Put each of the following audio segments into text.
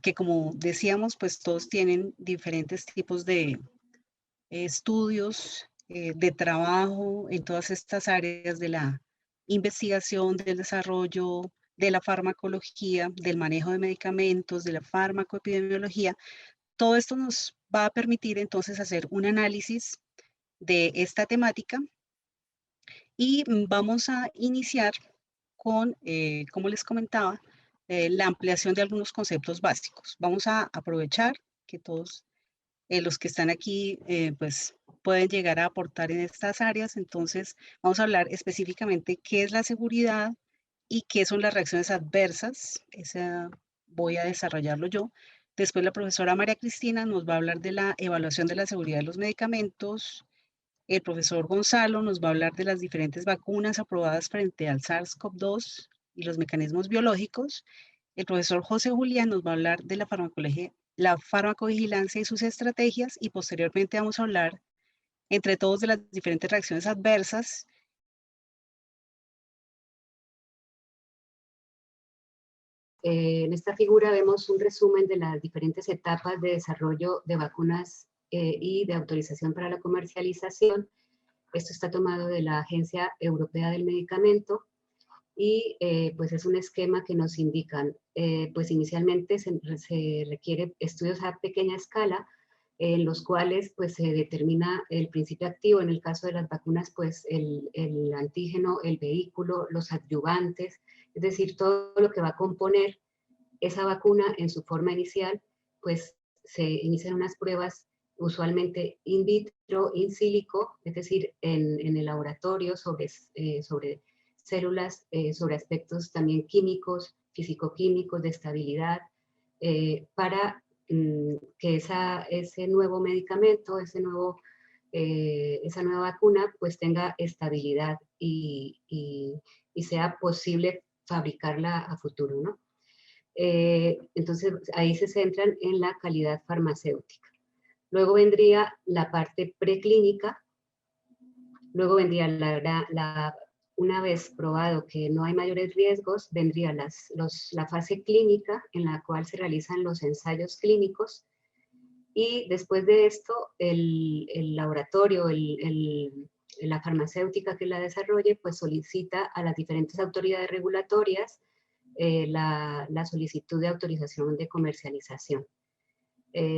que como decíamos, pues todos tienen diferentes tipos de estudios, de trabajo en todas estas áreas de la investigación, del desarrollo, de la farmacología, del manejo de medicamentos, de la farmacoepidemiología. Todo esto nos va a permitir entonces hacer un análisis de esta temática y vamos a iniciar con, como les comentaba, la ampliación de algunos conceptos básicos. Vamos a aprovechar que todos los que están aquí pues pueden llegar a aportar en estas áreas. Entonces vamos a hablar específicamente qué es la seguridad y qué son las reacciones adversas. Esa voy a desarrollarlo yo. Después la profesora María Cristina nos va a hablar de la evaluación de la seguridad de los medicamentos. El profesor Gonzalo nos va a hablar de las diferentes vacunas aprobadas frente al SARS-CoV-2 y los mecanismos biológicos. El profesor José Julián nos va a hablar de la farmacovigilancia y sus estrategias, y posteriormente vamos a hablar entre todos de las diferentes reacciones adversas. En esta figura vemos un resumen de las diferentes etapas de desarrollo de vacunas y de autorización para la comercialización. Esto está tomado de la Agencia Europea del Medicamento y pues es un esquema que nos indican, pues inicialmente se requiere estudios a pequeña escala en los cuales pues se determina el principio activo, en el caso de las vacunas pues el antígeno, el vehículo, los adyuvantes, es decir, todo lo que va a componer esa vacuna en su forma inicial, pues se inician unas pruebas usualmente in vitro, in silico, es decir, en el laboratorio sobre células, sobre aspectos también químicos, físico-químicos, de estabilidad, para que ese nuevo medicamento, esa nueva vacuna, pues tenga estabilidad y sea posible fabricarla a futuro, ¿no? Entonces ahí se centran en la calidad farmacéutica. Luego vendría la parte preclínica, luego vendría una vez probado que no hay mayores riesgos, vendría la fase clínica en la cual se realizan los ensayos clínicos, y después de esto el laboratorio, la farmacéutica que la desarrolle, pues solicita a las diferentes autoridades regulatorias la solicitud de autorización de comercialización.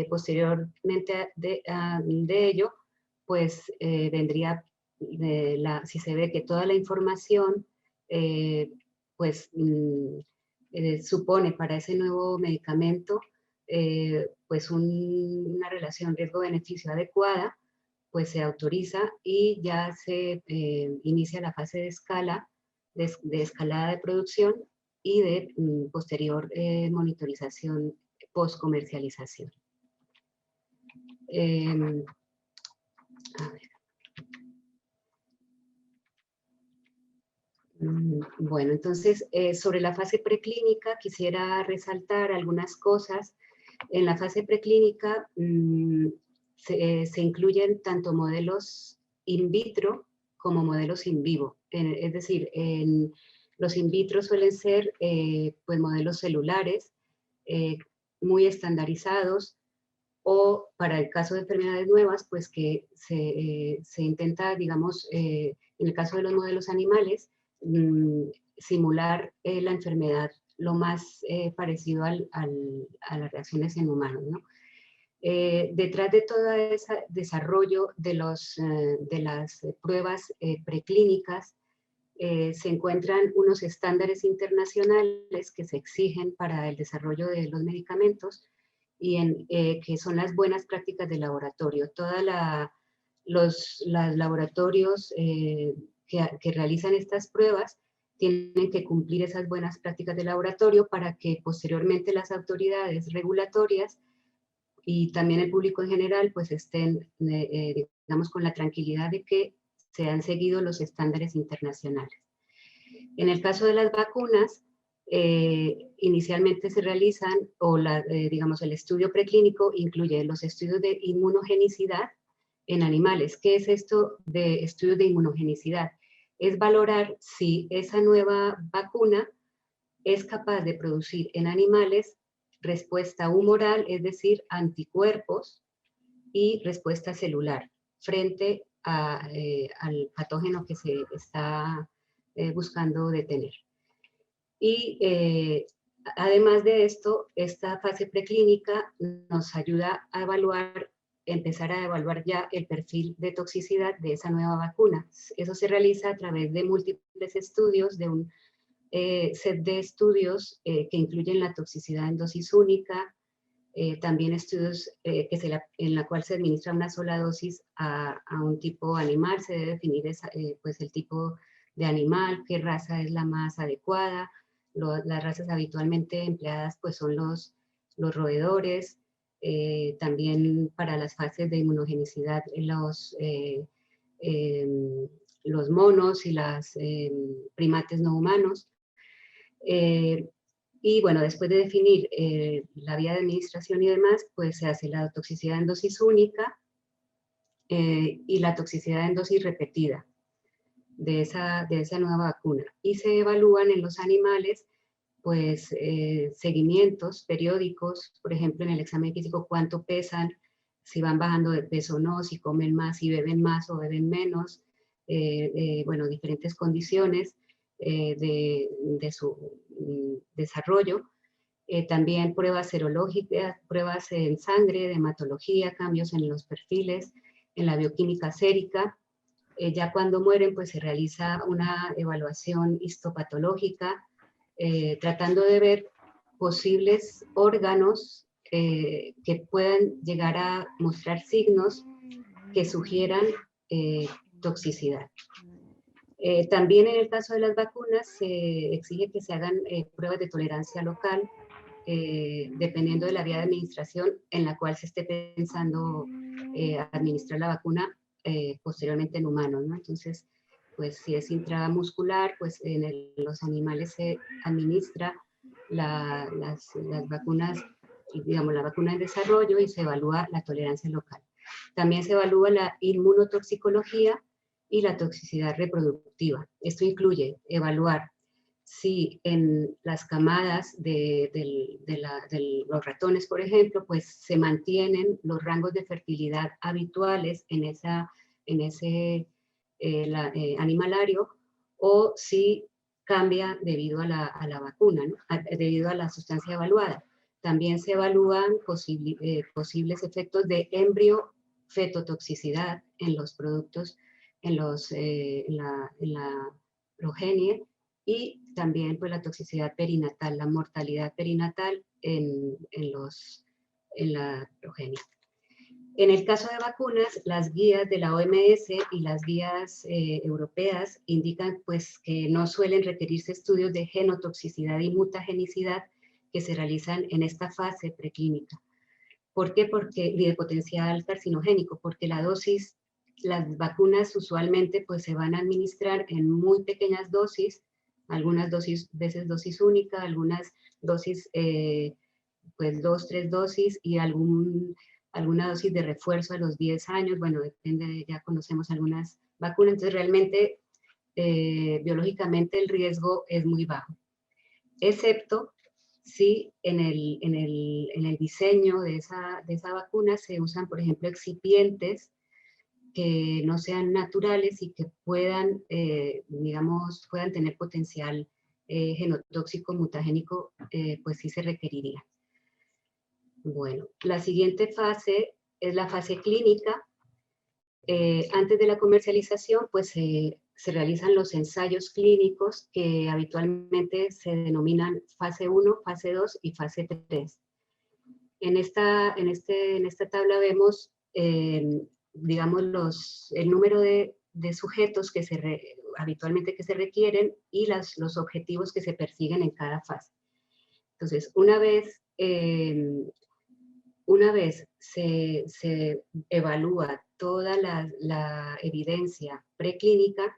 Posteriormente de ello, pues vendría, si se ve que toda la información pues supone para ese nuevo medicamento pues una relación riesgo-beneficio adecuada, pues se autoriza y ya se inicia la fase de escalada de producción y de posterior monitorización post-comercialización. A ver. Bueno, entonces, sobre la fase preclínica quisiera resaltar algunas cosas. En la fase preclínica se incluyen tanto modelos in vitro como modelos in vivo. Es decir, los in vitro suelen ser pues modelos celulares muy estandarizados, o para el caso de enfermedades nuevas, pues que se intenta, digamos, en el caso de los modelos animales, simular la enfermedad lo más parecido a las reacciones en humanos, ¿no? Detrás de todo ese desarrollo de las pruebas preclínicas se encuentran unos estándares internacionales que se exigen para el desarrollo de los medicamentos, y que son las buenas prácticas de laboratorio. Los laboratorios que realizan estas pruebas tienen que cumplir esas buenas prácticas de laboratorio para que posteriormente las autoridades regulatorias y también el público en general pues estén, digamos, con la tranquilidad de que se han seguido los estándares internacionales. En el caso de las vacunas, inicialmente se realizan, digamos, el estudio preclínico incluye los estudios de inmunogenicidad en animales. ¿Qué es esto de estudios de inmunogenicidad? Es valorar si esa nueva vacuna es capaz de producir en animales respuesta humoral, es decir, anticuerpos, y respuesta celular frente al patógeno que se está buscando detener. Y además de esto, esta fase preclínica nos ayuda a empezar a evaluar ya el perfil de toxicidad de esa nueva vacuna. Eso se realiza a través de múltiples estudios, de un set de estudios que incluyen la toxicidad en dosis única, también estudios en la cual se administra una sola dosis a un tipo animal. Se debe definir pues el tipo de animal, qué raza es la más adecuada. Las razas habitualmente empleadas pues son los roedores. También para las fases de inmunogenicidad los monos y los primates no humanos. Y bueno, después de definir la vía de administración y demás, pues se hace la toxicidad en dosis única y la toxicidad en dosis repetida de esa nueva vacuna. Y se evalúan en los animales, pues, seguimientos periódicos, por ejemplo, en el examen físico, cuánto pesan, si van bajando de peso o no, si comen más, si beben más o beben menos, bueno, diferentes condiciones de su desarrollo. También pruebas serológicas, pruebas en sangre, de hematología, cambios en los perfiles, en la bioquímica sérica. Ya cuando mueren, pues se realiza una evaluación histopatológica, tratando de ver posibles órganos que puedan llegar a mostrar signos que sugieran toxicidad. También en el caso de las vacunas se exige que se hagan pruebas de tolerancia local, dependiendo de la vía de administración en la cual se esté pensando administrar la vacuna posteriormente en humanos, ¿no? Entonces, pues si es intramuscular, pues los animales se administra las vacunas, digamos, la vacuna en desarrollo, y se evalúa la tolerancia local. También se evalúa la inmunotoxicología y la toxicidad reproductiva. Esto incluye evaluar si en las camadas de los ratones, por ejemplo, pues se mantienen los rangos de fertilidad habituales en ese animalario, o si cambia debido a la vacuna, ¿no? Debido a la sustancia evaluada. También se evalúan posibles efectos de embriofetotoxicidad en los productos, en la progenie, y también pues la toxicidad perinatal, la mortalidad perinatal en la progenie. En el caso de vacunas, las guías de la OMS y las guías europeas indican pues que no suelen requerirse estudios de genotoxicidad y mutagenicidad que se realizan en esta fase preclínica. ¿Por qué? Y de potencial carcinogénico, porque las vacunas usualmente pues se van a administrar en muy pequeñas dosis, algunas veces dosis única, algunas dosis, pues 2, 3 dosis, y alguna dosis de refuerzo a los 10 años, bueno, depende, ya conocemos algunas vacunas, entonces realmente biológicamente el riesgo es muy bajo, excepto si en el diseño de esa vacuna se usan, por ejemplo, excipientes que no sean naturales y que puedan, digamos, puedan tener potencial genotóxico, mutagénico, pues sí se requeriría. Bueno, la siguiente fase es la fase clínica. Antes de la comercialización, pues se realizan los ensayos clínicos que habitualmente se denominan fase 1, fase 2 y fase 3. En esta tabla vemos, digamos, el número de sujetos que habitualmente que se requieren, y los objetivos que se persiguen en cada fase. Entonces, una vez se evalúa toda la evidencia preclínica,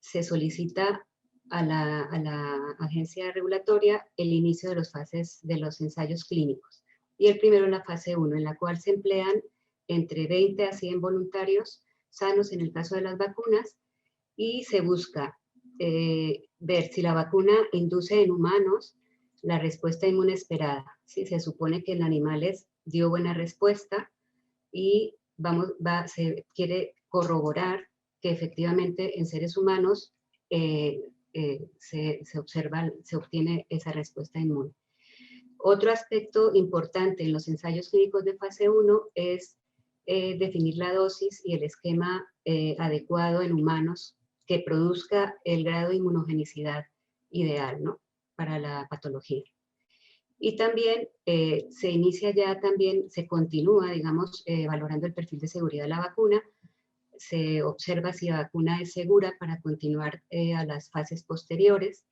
se solicita a la agencia regulatoria el inicio de los ensayos clínicos. Y el primero es la fase 1, en la cual se emplean entre 20 a 100 voluntarios sanos en el caso de las vacunas, y se busca ver si la vacuna induce en humanos la respuesta inmune esperada. ¿Sí? Se supone que en animales dio buena respuesta y se quiere corroborar que efectivamente en seres humanos se obtiene esa respuesta inmune. Otro aspecto importante en los ensayos clínicos de fase 1 es definir la dosis y el esquema adecuado en humanos que produzca el grado de inmunogenicidad ideal, ¿no?, para la patología. Y también se continúa, digamos, valorando el perfil de seguridad de la vacuna. Se observa si la vacuna es segura para continuar a las fases posteriores,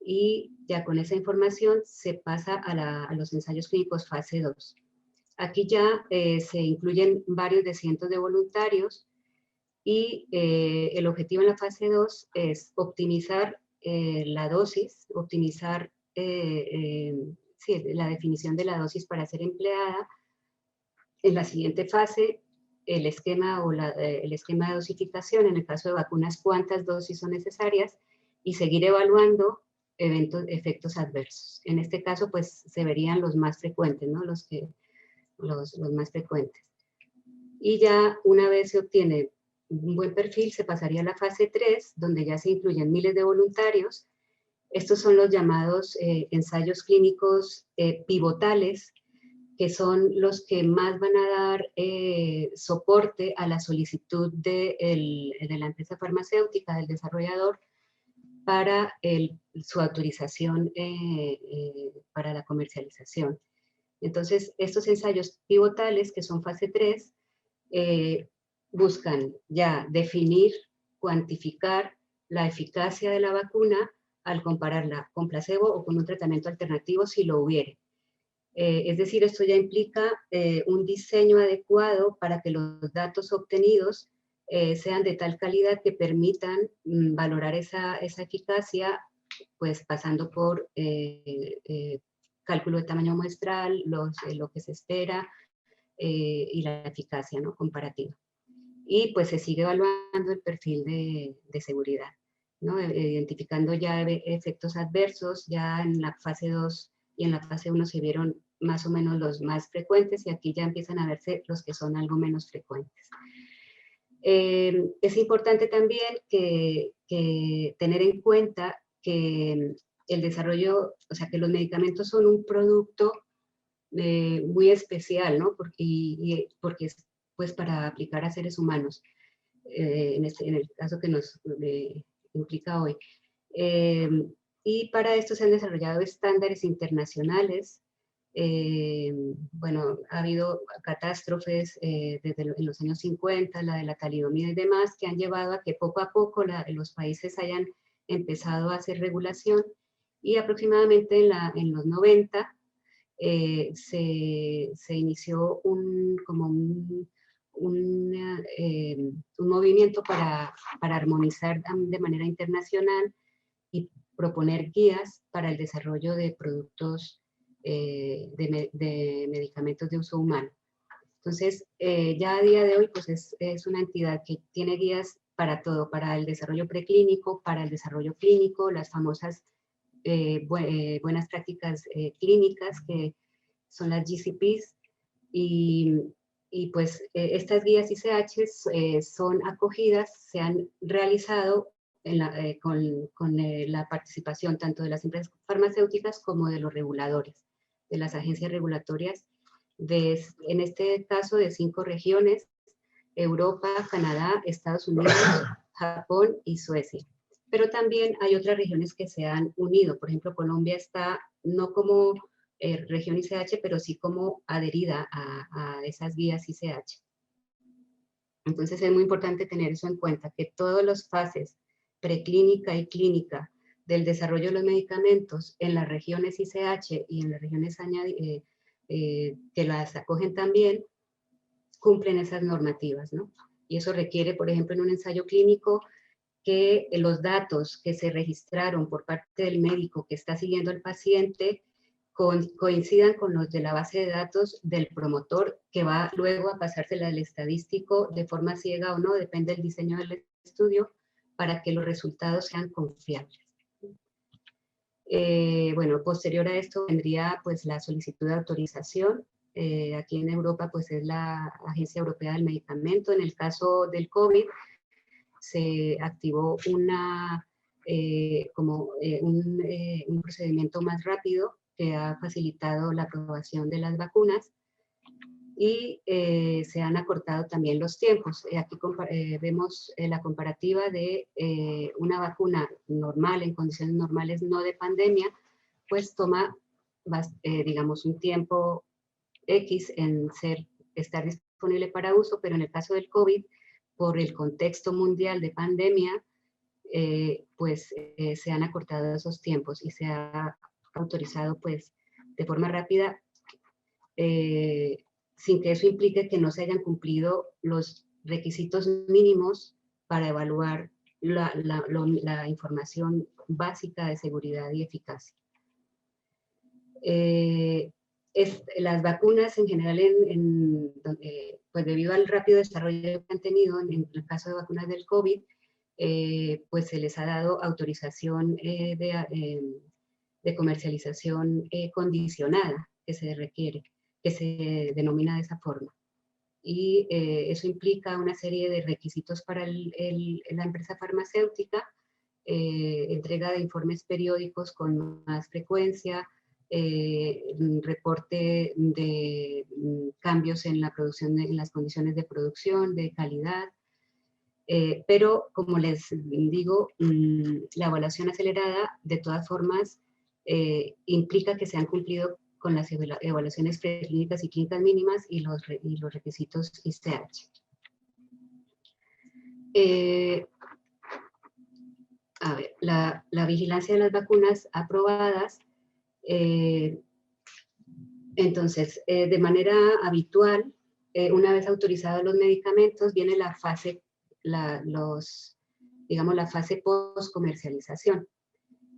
y ya con esa información se pasa a los ensayos clínicos fase 2. Aquí ya se incluyen varios de cientos de voluntarios, y el objetivo en la fase 2 es optimizar la dosis, optimizar la definición de la dosis para ser empleada. En la siguiente fase, el esquema de dosificación, en el caso de vacunas, cuántas dosis son necesarias, y seguir evaluando efectos adversos. En este caso, pues, se verían los más frecuentes, ¿no? Los más frecuentes. Y ya una vez se obtiene un buen perfil, se pasaría a la fase 3, donde ya se incluyen miles de voluntarios. Estos son los llamados ensayos clínicos pivotales, que son los que más van a dar soporte a la solicitud de la empresa farmacéutica, del desarrollador, para su autorización para la comercialización. Entonces, estos ensayos pivotales, que son fase 3, buscan ya definir, cuantificar la eficacia de la vacuna al compararla con placebo o con un tratamiento alternativo, si lo hubiere. Es decir, esto ya implica un diseño adecuado para que los datos obtenidos sean de tal calidad que permitan valorar esa eficacia, pues pasando por cálculo de tamaño muestral, lo que se espera, y la eficacia, ¿no?, comparativa. Y pues se sigue evaluando el perfil de seguridad, ¿no?, identificando ya efectos adversos. Ya en la fase 2 y en la fase 1 se vieron más o menos los más frecuentes, y aquí ya empiezan a verse los que son algo menos frecuentes. Es importante también que tener en cuenta que el desarrollo, o sea, que los medicamentos son un producto muy especial, ¿no?, porque es, pues, para aplicar a seres humanos, en el caso que nos implica hoy. Y para esto se han desarrollado estándares internacionales. Bueno, ha habido catástrofes desde en los años 50, la de la talidomida y demás, que han llevado a que poco a poco los países hayan empezado a hacer regulación, y aproximadamente en los 90 se inició un movimiento para armonizar de manera internacional y proponer guías para el desarrollo de productos de medicamentos de uso humano. Entonces, ya a día de hoy, pues es una entidad que tiene guías para todo, para el desarrollo preclínico, para el desarrollo clínico, las famosas buenas prácticas clínicas, que son las GCPs, y pues estas guías ICH son acogidas, se han realizado con la participación tanto de las empresas farmacéuticas como de los reguladores, de las agencias regulatorias, en este caso de 5 regiones: Europa, Canadá, Estados Unidos, Japón y Suecia. Pero también hay otras regiones que se han unido. Por ejemplo, Colombia está no como región ICH, pero sí como adherida a esas guías ICH. Entonces es muy importante tener eso en cuenta, que todas las fases preclínica y clínica del desarrollo de los medicamentos en las regiones ICH y en las regiones que las acogen también, cumplen esas normativas, ¿no? Y eso requiere, por ejemplo, en un ensayo clínico, que los datos que se registraron por parte del médico que está siguiendo al paciente coincidan con los de la base de datos del promotor, que va luego a pasársela al estadístico de forma ciega o no, depende del diseño del estudio, para que los resultados sean confiables. Bueno, posterior a esto vendría pues la solicitud de autorización. Aquí en Europa pues es la Agencia Europea del Medicamento. En el caso del COVID se activó un procedimiento más rápido que ha facilitado la aprobación de las vacunas y se han acortado también los tiempos. Aquí vemos la comparativa de una vacuna normal, en condiciones normales, no de pandemia, pues toma, digamos, un tiempo X en estar disponible para uso, pero en el caso del COVID, por el contexto mundial de pandemia, se han acortado esos tiempos y se ha autorizado pues de forma rápida, sin que eso implique que no se hayan cumplido los requisitos mínimos para evaluar la información básica de seguridad y eficacia. Las vacunas en general, pues debido al rápido desarrollo que han tenido en el caso de vacunas del COVID, pues se les ha dado autorización de comercialización condicionada que se requiere, que se denomina de esa forma. Y eso implica una serie de requisitos para la empresa farmacéutica, entrega de informes periódicos con más frecuencia, reporte de cambios en la producción, en las condiciones de producción, de calidad, pero como les digo, la evaluación acelerada de todas formas implica que se han cumplido con las evaluaciones preclínicas y clínicas mínimas y los requisitos ICH. A ver, la vigilancia de las vacunas aprobadas. Entonces, de manera habitual, una vez autorizados los medicamentos, viene la fase, la fase post-comercialización,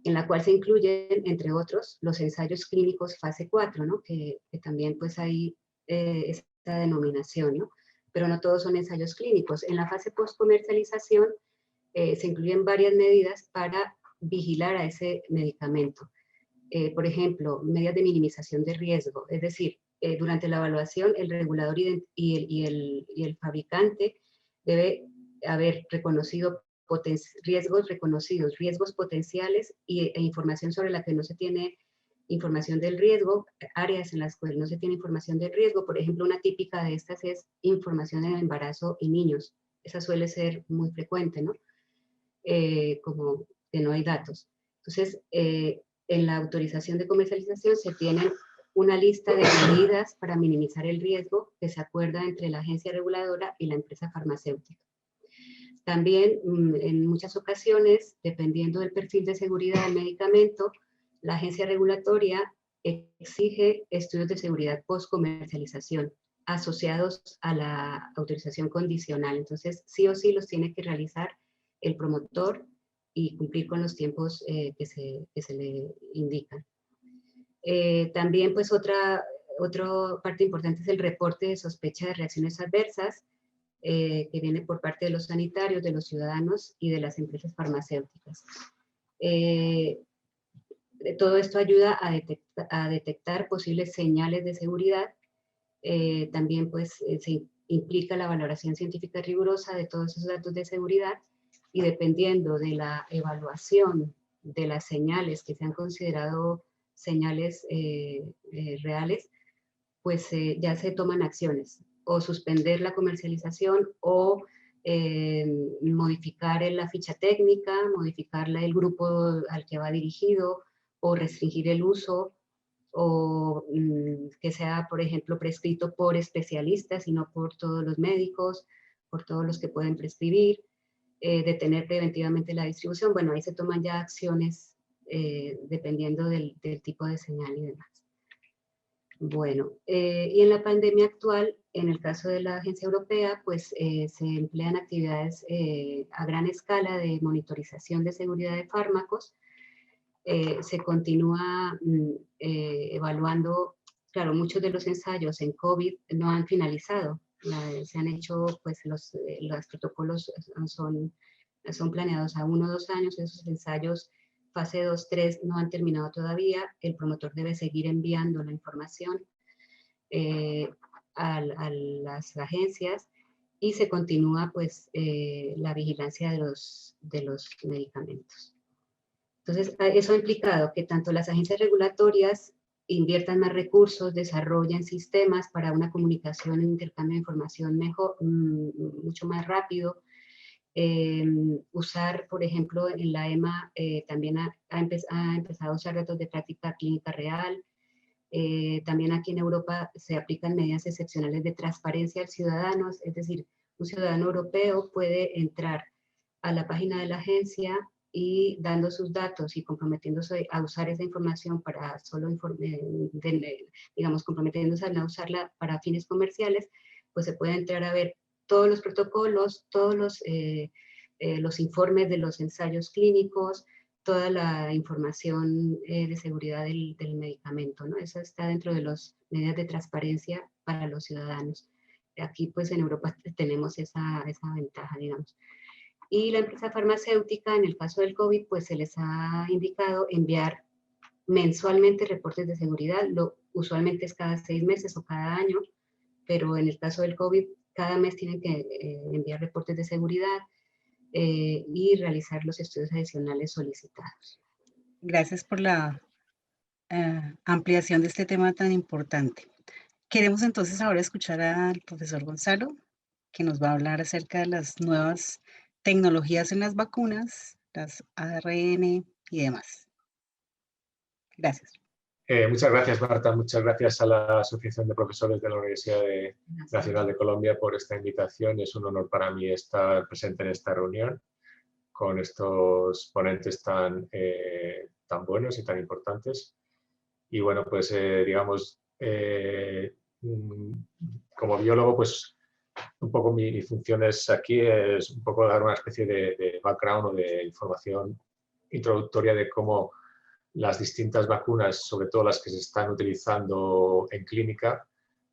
en la cual se incluyen, entre otros, los ensayos clínicos fase 4, ¿no? que también pues hay esta denominación, ¿no? Pero no todos son ensayos clínicos. En la fase post-comercialización se incluyen varias medidas para vigilar a ese medicamento. Por ejemplo, medidas de minimización de riesgo, es decir, durante la evaluación el regulador y el fabricante debe haber reconocido riesgos reconocidos, riesgos potenciales e información sobre la que no se tiene información del riesgo, áreas en las cuales no se tiene información del riesgo. Por ejemplo, una típica de estas es información en embarazo y niños. Esa suele ser muy frecuente, ¿no? Como que no hay datos. Entonces, en la autorización de comercialización se tienen una lista de medidas para minimizar el riesgo que se acuerda entre la agencia reguladora y la empresa farmacéutica. También, en muchas ocasiones, dependiendo del perfil de seguridad del medicamento, la agencia regulatoria exige estudios de seguridad post-comercialización asociados a la autorización condicional. Entonces, sí o sí los tiene que realizar el promotor y cumplir con los tiempos que se le indican. También, pues, otra parte importante es el reporte de sospecha de reacciones adversas, que viene por parte de los sanitarios, de los ciudadanos y de las empresas farmacéuticas. Todo esto ayuda a detectar posibles señales de seguridad. También pues se implica la valoración científica rigurosa de todos esos datos de seguridad y dependiendo de la evaluación de las señales que se han considerado señales reales, pues ya se toman acciones, o suspender la comercialización, o modificar la ficha técnica, modificar el grupo al que va dirigido, o restringir el uso, o que sea, por ejemplo, prescrito por especialistas y no por todos los médicos, por todos los que pueden prescribir, detener preventivamente la distribución. Bueno, ahí se toman ya acciones dependiendo del tipo de señal y demás. Bueno, y en la pandemia actual, en el caso de la Agencia Europea, pues se emplean actividades a gran escala de monitorización de seguridad de fármacos. Se continúa evaluando, claro, muchos de los ensayos en COVID no han finalizado. Se han hecho, pues los protocolos son planeados a 1 o 2 años. Esos ensayos fase 2, 3 no han terminado todavía. El promotor debe seguir enviando la información a las agencias y se continúa pues la vigilancia de los medicamentos. Entonces, eso ha implicado que tanto las agencias regulatorias inviertan más recursos, desarrollen sistemas para una comunicación y un intercambio de información mejor, mucho más rápido. Usar, por ejemplo, en la EMA también ha empezado a usar datos de práctica clínica real. También aquí en Europa se aplican medidas excepcionales de transparencia al ciudadano, es decir, un ciudadano europeo puede entrar a la página de la agencia y dando sus datos y comprometiéndose a usar esa información para solo digamos, comprometiéndose a no usarla para fines comerciales, pues se puede entrar a ver todos los protocolos, todos los informes de los ensayos clínicos, toda la información de seguridad del medicamento, ¿no? Eso está dentro de las medidas de transparencia para los ciudadanos. Aquí, pues, en Europa tenemos esa ventaja, digamos. Y la empresa farmacéutica, en el caso del COVID, pues se les ha indicado enviar mensualmente reportes de seguridad, usualmente es cada 6 meses o cada año, pero en el caso del COVID, cada mes tienen que enviar reportes de seguridad y realizar los estudios adicionales solicitados. Gracias por la ampliación de este tema tan importante. Queremos entonces ahora escuchar al profesor Gonzalo, que nos va a hablar acerca de las nuevas tecnologías en las vacunas, las ARN y demás. Gracias. Muchas gracias, Marta. Muchas gracias a la Asociación de Profesores de la Universidad Nacional de Colombia por esta invitación. Es un honor para mí estar presente en esta reunión con estos ponentes tan buenos y tan importantes. Y bueno, pues digamos, como biólogo, pues un poco mi función aquí es un poco dar una especie de background o de información introductoria de cómo las distintas vacunas, sobre todo las que se están utilizando en clínica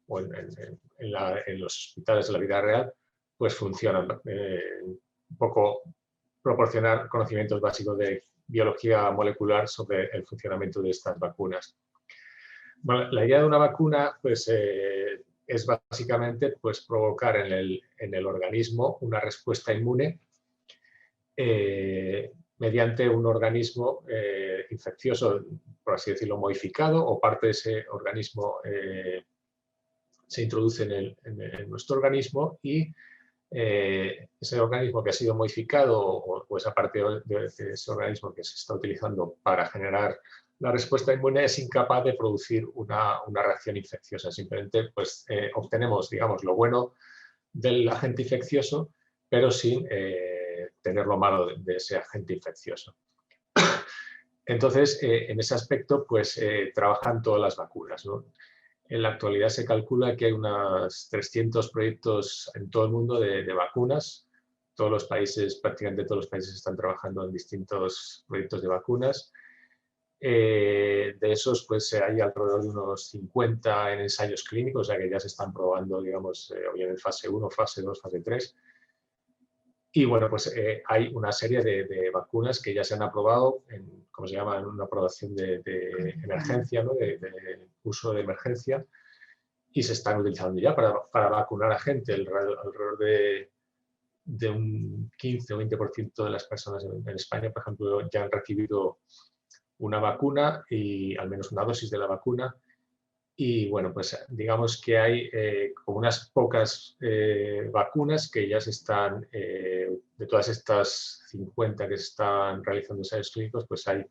o en los hospitales de la vida real, pues funcionan. Un poco proporcionar conocimientos básicos de biología molecular sobre el funcionamiento de estas vacunas. Bueno, la idea de una vacuna pues, es básicamente pues, provocar en el organismo una respuesta inmune mediante un organismo infeccioso, por así decirlo, modificado, o parte de ese organismo se introduce en nuestro organismo y ese organismo que ha sido modificado o esa parte de ese organismo que se está utilizando para generar la respuesta inmune es incapaz de producir una reacción infecciosa. Simplemente pues, obtenemos, digamos, lo bueno del agente infeccioso, pero sin tener lo malo de ese agente infeccioso. Entonces, en ese aspecto, pues trabajan todas las vacunas, ¿no? En la actualidad se calcula que hay unos 300 proyectos en todo el mundo de vacunas. Todos los países, prácticamente todos los países están trabajando en distintos proyectos de vacunas. De esos, pues hay alrededor de unos 50 en ensayos clínicos, o sea que ya se están probando, digamos, o bien en fase 1, fase 2, fase 3. Y bueno, pues hay una serie de vacunas que ya se han aprobado, como se llama, en una aprobación de emergencia, ¿no? de uso de emergencia, y se están utilizando ya para vacunar a gente. Alrededor de un 15 o 20% de las personas en España, por ejemplo, ya han recibido una vacuna y al menos una dosis de la vacuna. Y bueno, pues digamos que hay como unas pocas vacunas que ya se están, de todas estas 50 que se están realizando ensayos clínicos, pues hay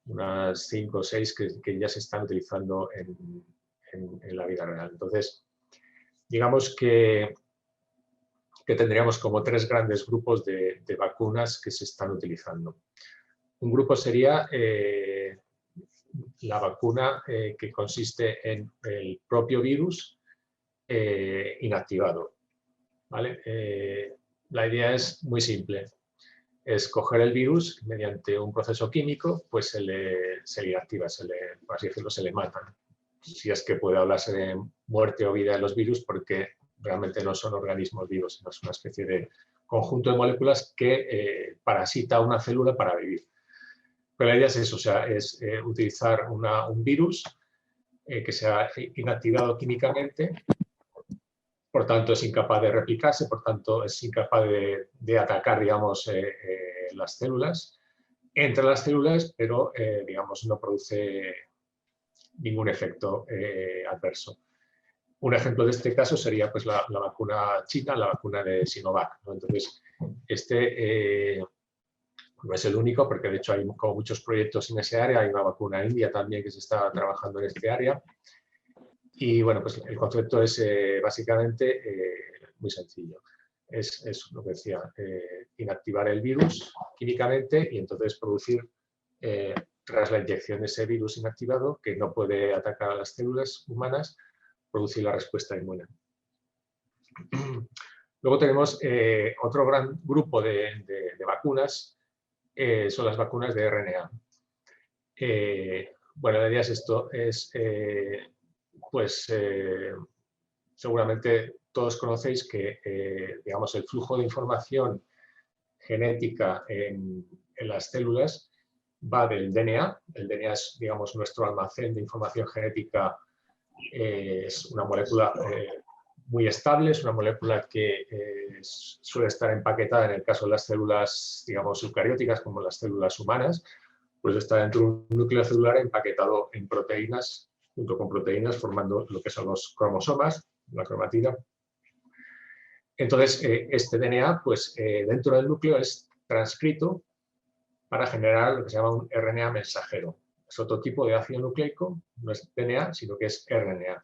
unas 5 o 6 que ya se están utilizando en la vida real. Entonces, digamos que tendríamos como 3 grandes grupos de vacunas que se están utilizando. Un grupo sería la vacuna que consiste en el propio virus inactivado, ¿vale? La idea es muy simple. Es coger el virus mediante un proceso químico, pues se le inactiva, por así decirlo, se le matan. Si es que puede hablarse de muerte o vida de los virus, porque realmente no son organismos vivos, sino es una especie de conjunto de moléculas que parasita una célula para vivir. Pero la idea es eso, o sea, es utilizar un virus que sea inactivado químicamente, por tanto es incapaz de replicarse, por tanto es incapaz de atacar, digamos, las células, entre las células, pero, digamos, no produce ningún efecto adverso. Un ejemplo de este caso sería pues, la vacuna china, la vacuna de Sinovac, ¿no? Entonces, no es el único, porque de hecho hay como muchos proyectos en ese área. Hay una vacuna india también que se está trabajando en este área. Y bueno, pues el concepto es básicamente muy sencillo. Es lo que decía, inactivar el virus químicamente y entonces producir, tras la inyección de ese virus inactivado, que no puede atacar a las células humanas, producir la respuesta inmune. Luego tenemos otro gran grupo de vacunas, son las vacunas de RNA. Bueno, la idea es esto, seguramente todos conocéis que digamos, el flujo de información genética en las células va del DNA. El DNA es, digamos, nuestro almacén de información genética. Es una molécula muy estable, es una molécula que suele estar empaquetada, en el caso de las células, digamos, eucarióticas, como las células humanas, pues está dentro de un núcleo celular empaquetado en proteínas, junto con proteínas, formando lo que son los cromosomas, la cromatida. Entonces, este DNA, pues dentro del núcleo es transcrito para generar lo que se llama un RNA mensajero. Es otro tipo de ácido nucleico, no es DNA, sino que es RNA.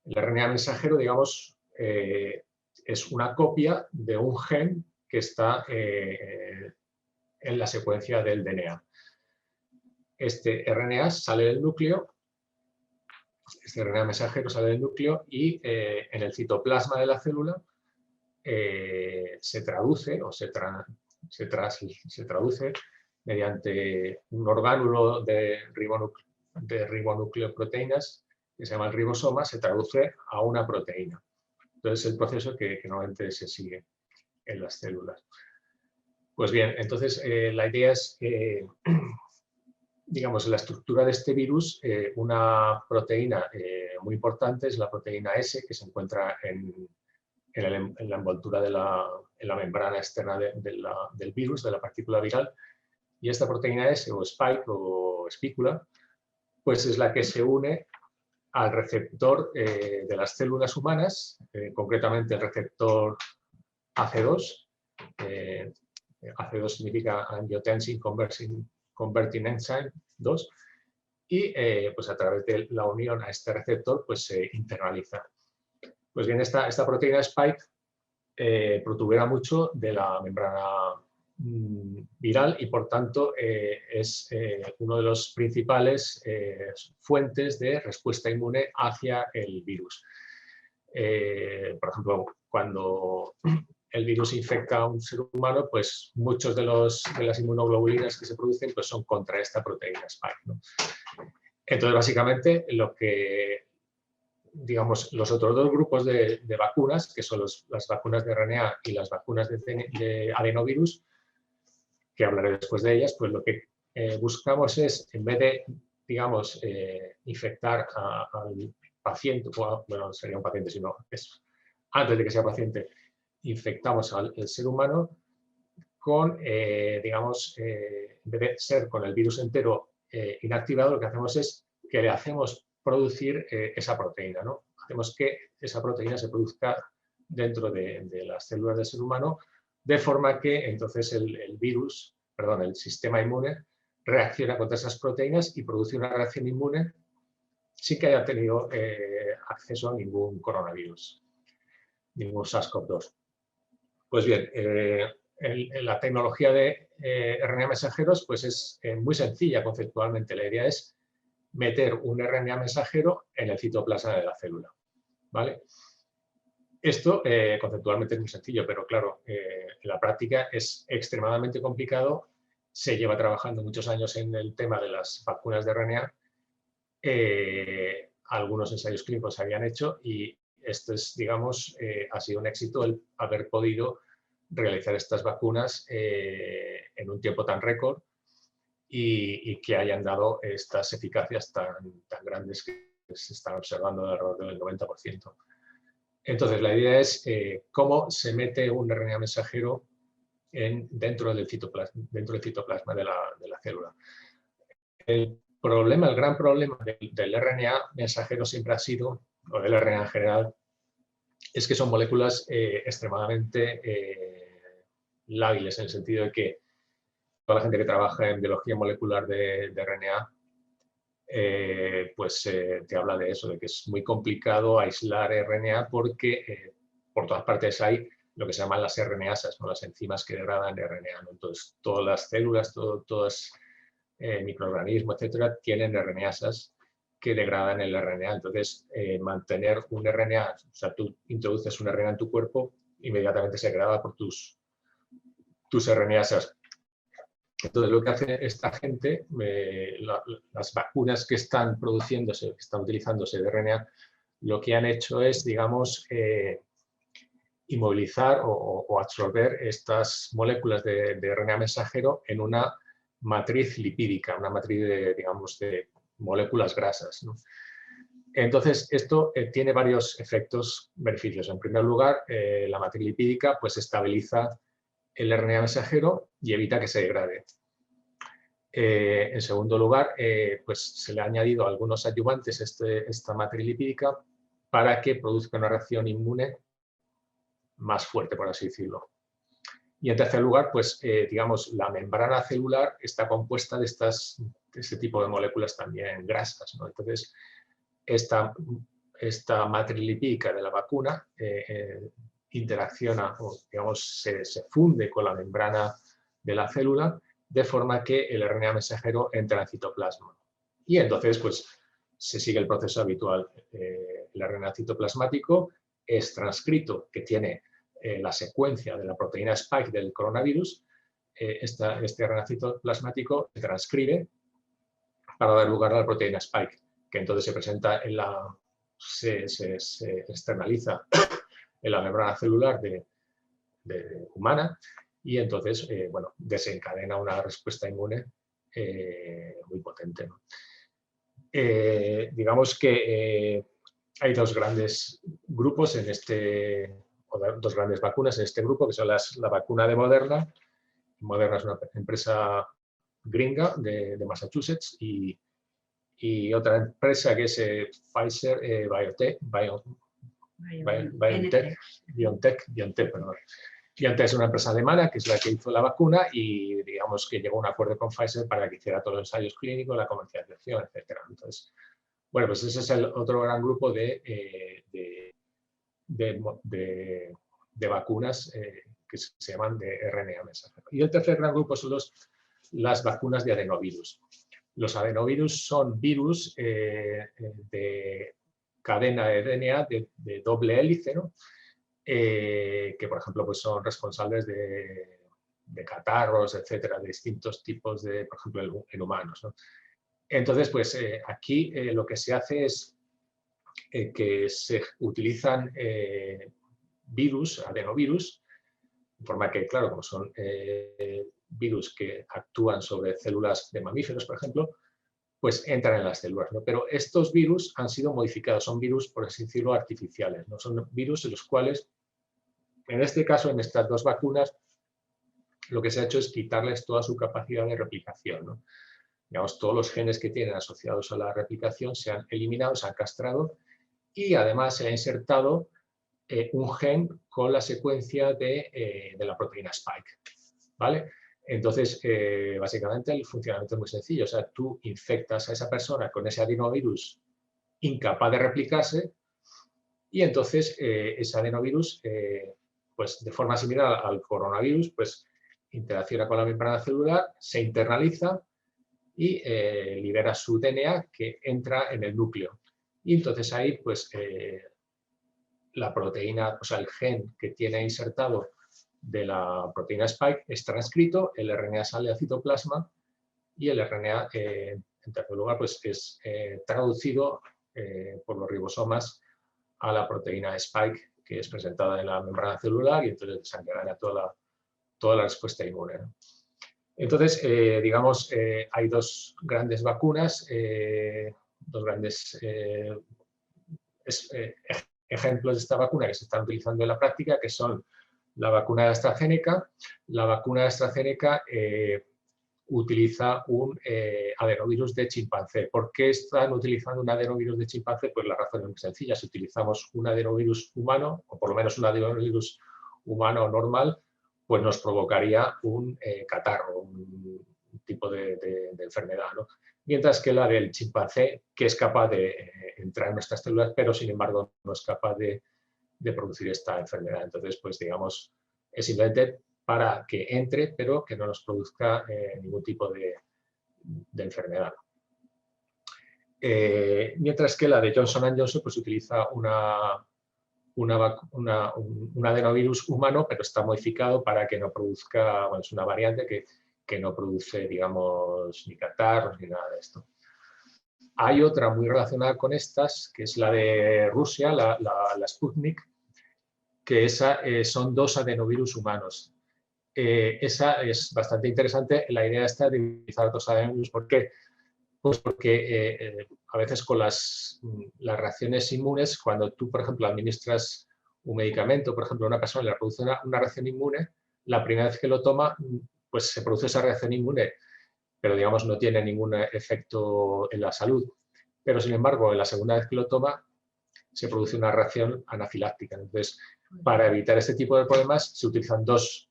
El RNA mensajero, digamos, es una copia de un gen que está en la secuencia del DNA. Este RNA sale del núcleo, este RNA mensajero sale del núcleo y en el citoplasma de la célula se traduce o se traduce mediante un orgánulo de ribonucleoproteínas que se llama el ribosoma, se traduce a una proteína. Entonces es el proceso que normalmente se sigue en las células. Pues bien, entonces la idea es que, digamos, en la estructura de este virus, una proteína muy importante es la proteína S, que se encuentra en la envoltura en la membrana externa del virus, de la partícula viral. Y esta proteína S, o spike, o espícula, pues es la que se une al receptor de las células humanas, concretamente el receptor AC2. AC2 significa Angiotensin Converting Enzyme 2. Y pues a través de la unión a este receptor pues se internaliza. Pues bien, esta proteína spike protubera mucho de la membrana viral y por tanto es uno de los principales fuentes de respuesta inmune hacia el virus. Por ejemplo, cuando el virus infecta a un ser humano, pues muchos de las inmunoglobulinas que se producen pues son contra esta proteína spike, ¿no? Entonces, básicamente, lo que, digamos, los otros dos grupos de vacunas, que son las vacunas de RNA y las vacunas de adenovirus, que hablaré después de ellas, pues lo que buscamos es, en vez de, digamos, infectar al paciente, bueno, sería un paciente, sino es antes de que sea paciente, infectamos al ser humano con, digamos, en vez de ser con el virus entero inactivado, lo que hacemos es que le hacemos producir esa proteína, ¿no? Hacemos que esa proteína se produzca dentro de las células del ser humano, de forma que entonces el sistema inmune reacciona contra esas proteínas y produce una reacción inmune sin que haya tenido acceso a ningún coronavirus, ningún SARS-CoV-2. Pues bien, la tecnología de RNA mensajeros pues es muy sencilla conceptualmente. La idea es meter un RNA mensajero en el citoplasma de la célula, ¿vale? Esto conceptualmente es muy sencillo, pero claro, en la práctica es extremadamente complicado. Se lleva trabajando muchos años en el tema de las vacunas de RNA. Algunos ensayos clínicos se habían hecho y esto es, digamos, ha sido un éxito el haber podido realizar estas vacunas en un tiempo tan récord y que hayan dado estas eficacias tan grandes que se están observando alrededor del 90%. Entonces, la idea es cómo se mete un RNA mensajero dentro del citoplasma de la célula. El gran problema del RNA mensajero siempre ha sido, o del RNA en general, es que son moléculas extremadamente lábiles, en el sentido de que toda la gente que trabaja en biología molecular de RNA pues te habla de eso, de que es muy complicado aislar RNA porque por todas partes hay lo que se llaman las RNasas, ¿no? Las enzimas que degradan RNA, ¿no? Entonces, todas las células, todos microorganismos, etcétera, tienen RNasas que degradan el RNA. Entonces, mantener un RNA, o sea, tú introduces un RNA en tu cuerpo, inmediatamente se degrada por tus RNasas. Entonces, lo que hace esta gente, las vacunas que están produciéndose, que están utilizándose de RNA, lo que han hecho es, digamos, inmovilizar o absorber estas moléculas de RNA mensajero en una matriz lipídica, una matriz de moléculas grasas, ¿no? Entonces, esto tiene varios efectos beneficios. En primer lugar, la matriz lipídica pues, estabiliza el RNA mensajero y evita que se degrade. En segundo lugar, pues se le ha añadido algunos adyuvantes esta matriz lipídica para que produzca una reacción inmune más fuerte, por así decirlo. Y en tercer lugar, pues digamos, la membrana celular está compuesta de este tipo de moléculas también grasas, ¿no? Entonces, esta matriz lipídica de la vacuna interacciona, o digamos, se funde con la membrana de la célula, de forma que el RNA mensajero entra en citoplasma. Y entonces, pues, se sigue el proceso habitual. El RNA citoplasmático es transcrito, que tiene la secuencia de la proteína spike del coronavirus. Este RNA citoplasmático se transcribe para dar lugar a la proteína spike, que entonces se presenta se externaliza en la membrana celular humana, y entonces, bueno, desencadena una respuesta inmune muy potente, ¿no? Digamos que hay dos grandes grupos dos grandes vacunas en este grupo, que son la vacuna de Moderna. Moderna es una empresa gringa de Massachusetts, y otra empresa que es Pfizer BioNTech, perdón. BioNTech es una empresa alemana que es la que hizo la vacuna y digamos que llegó a un acuerdo con Pfizer para que hiciera todos los ensayos clínicos, la comercialización, etcétera. Entonces, bueno, pues ese es el otro gran grupo de vacunas que se llaman de RNA mensajero. Y el tercer gran grupo son las vacunas de adenovirus. Los adenovirus son virus de cadena de DNA de doble hélice, ¿no? Que, por ejemplo, pues son responsables de catarros, etcétera, de distintos tipos por ejemplo, en humanos, ¿no? Entonces, pues aquí lo que se hace es que se utilizan virus, adenovirus, de forma que, claro, como son virus que actúan sobre células de mamíferos, por ejemplo, pues entran en las células, ¿no? Pero estos virus han sido modificados, son virus, por así decirlo, artificiales, ¿no? Son virus en los cuales, en este caso, en estas dos vacunas, lo que se ha hecho es quitarles toda su capacidad de replicación, ¿no? Digamos, todos los genes que tienen asociados a la replicación se han eliminado, se han castrado, y además se ha insertado un gen con la secuencia de la proteína spike, ¿vale? Entonces, básicamente el funcionamiento es muy sencillo. O sea, tú infectas a esa persona con ese adenovirus incapaz de replicarse, y entonces ese adenovirus, pues de forma similar al coronavirus, pues interacciona con la membrana celular, se internaliza y libera su DNA, que entra en el núcleo. Y entonces ahí, pues, la proteína, o sea, el gen que tiene insertado de la proteína spike es transcrito, el RNA sale al citoplasma y el RNA, en tercer lugar, pues es traducido por los ribosomas a la proteína spike, que es presentada en la membrana celular, y entonces desencadena toda la respuesta inmune, ¿no? Entonces, digamos, hay dos grandes vacunas, dos grandes ejemplos de esta vacuna que se están utilizando en la práctica, que son la vacuna de AstraZeneca. La vacuna de AstraZeneca utiliza un adenovirus de chimpancé. ¿Por qué están utilizando un adenovirus de chimpancé? Pues la razón es muy sencilla. Si utilizamos un adenovirus humano, o por lo menos un adenovirus humano normal, pues nos provocaría un catarro, un tipo de enfermedad, ¿no? Mientras que la del chimpancé, que es capaz de entrar en nuestras células, pero sin embargo no es capaz de producir esta enfermedad. Entonces, pues digamos, es simplemente para que entre, pero que no nos produzca ningún tipo de enfermedad. Mientras que la de Johnson & Johnson pues utiliza un adenovirus humano, pero está modificado para que no produzca, bueno, es una variante que no produce, digamos, ni catarros ni nada de esto. Hay otra muy relacionada con estas, que es la de Rusia, la Sputnik, que esa son dos adenovirus humanos. Esa es bastante interesante, la idea está de utilizar dos adenovirus. ¿Por qué? Pues porque a veces con las reacciones inmunes, cuando tú, por ejemplo, administras un medicamento, por ejemplo, a una persona le produce una reacción inmune, la primera vez que lo toma, pues se produce esa reacción inmune, pero digamos no tiene ningún efecto en la salud. Pero sin embargo, en la segunda vez que lo toma, se produce una reacción anafiláctica. Entonces, para evitar este tipo de problemas, se utilizan dos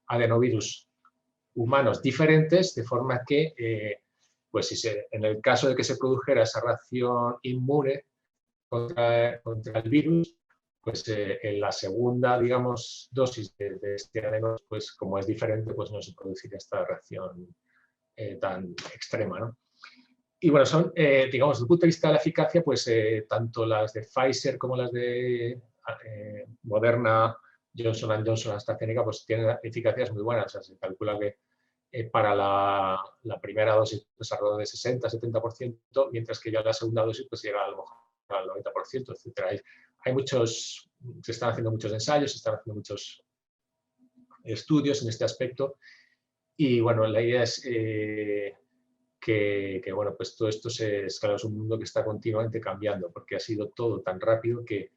adenovirus humanos diferentes, de forma que, pues en el caso de que se produjera esa reacción inmune contra el virus, pues en la segunda, digamos, dosis de este adenovirus, pues como es diferente, pues no se produciría esta reacción tan extrema, ¿no? Y bueno, son, digamos, desde el punto de vista de la eficacia, pues tanto las de Pfizer como las de Moderna, Johnson & Johnson, AstraZeneca, pues tienen eficacias muy buenas. O sea, se calcula que para la primera dosis pues alrededor de 60-70%, mientras que ya la segunda dosis pues llega a lo mejor al 90%, etc. Hay muchos, se están haciendo muchos ensayos, se están haciendo muchos estudios en este aspecto. Y bueno, la idea es que bueno, pues todo esto es un mundo que está continuamente cambiando, porque ha sido todo tan rápido que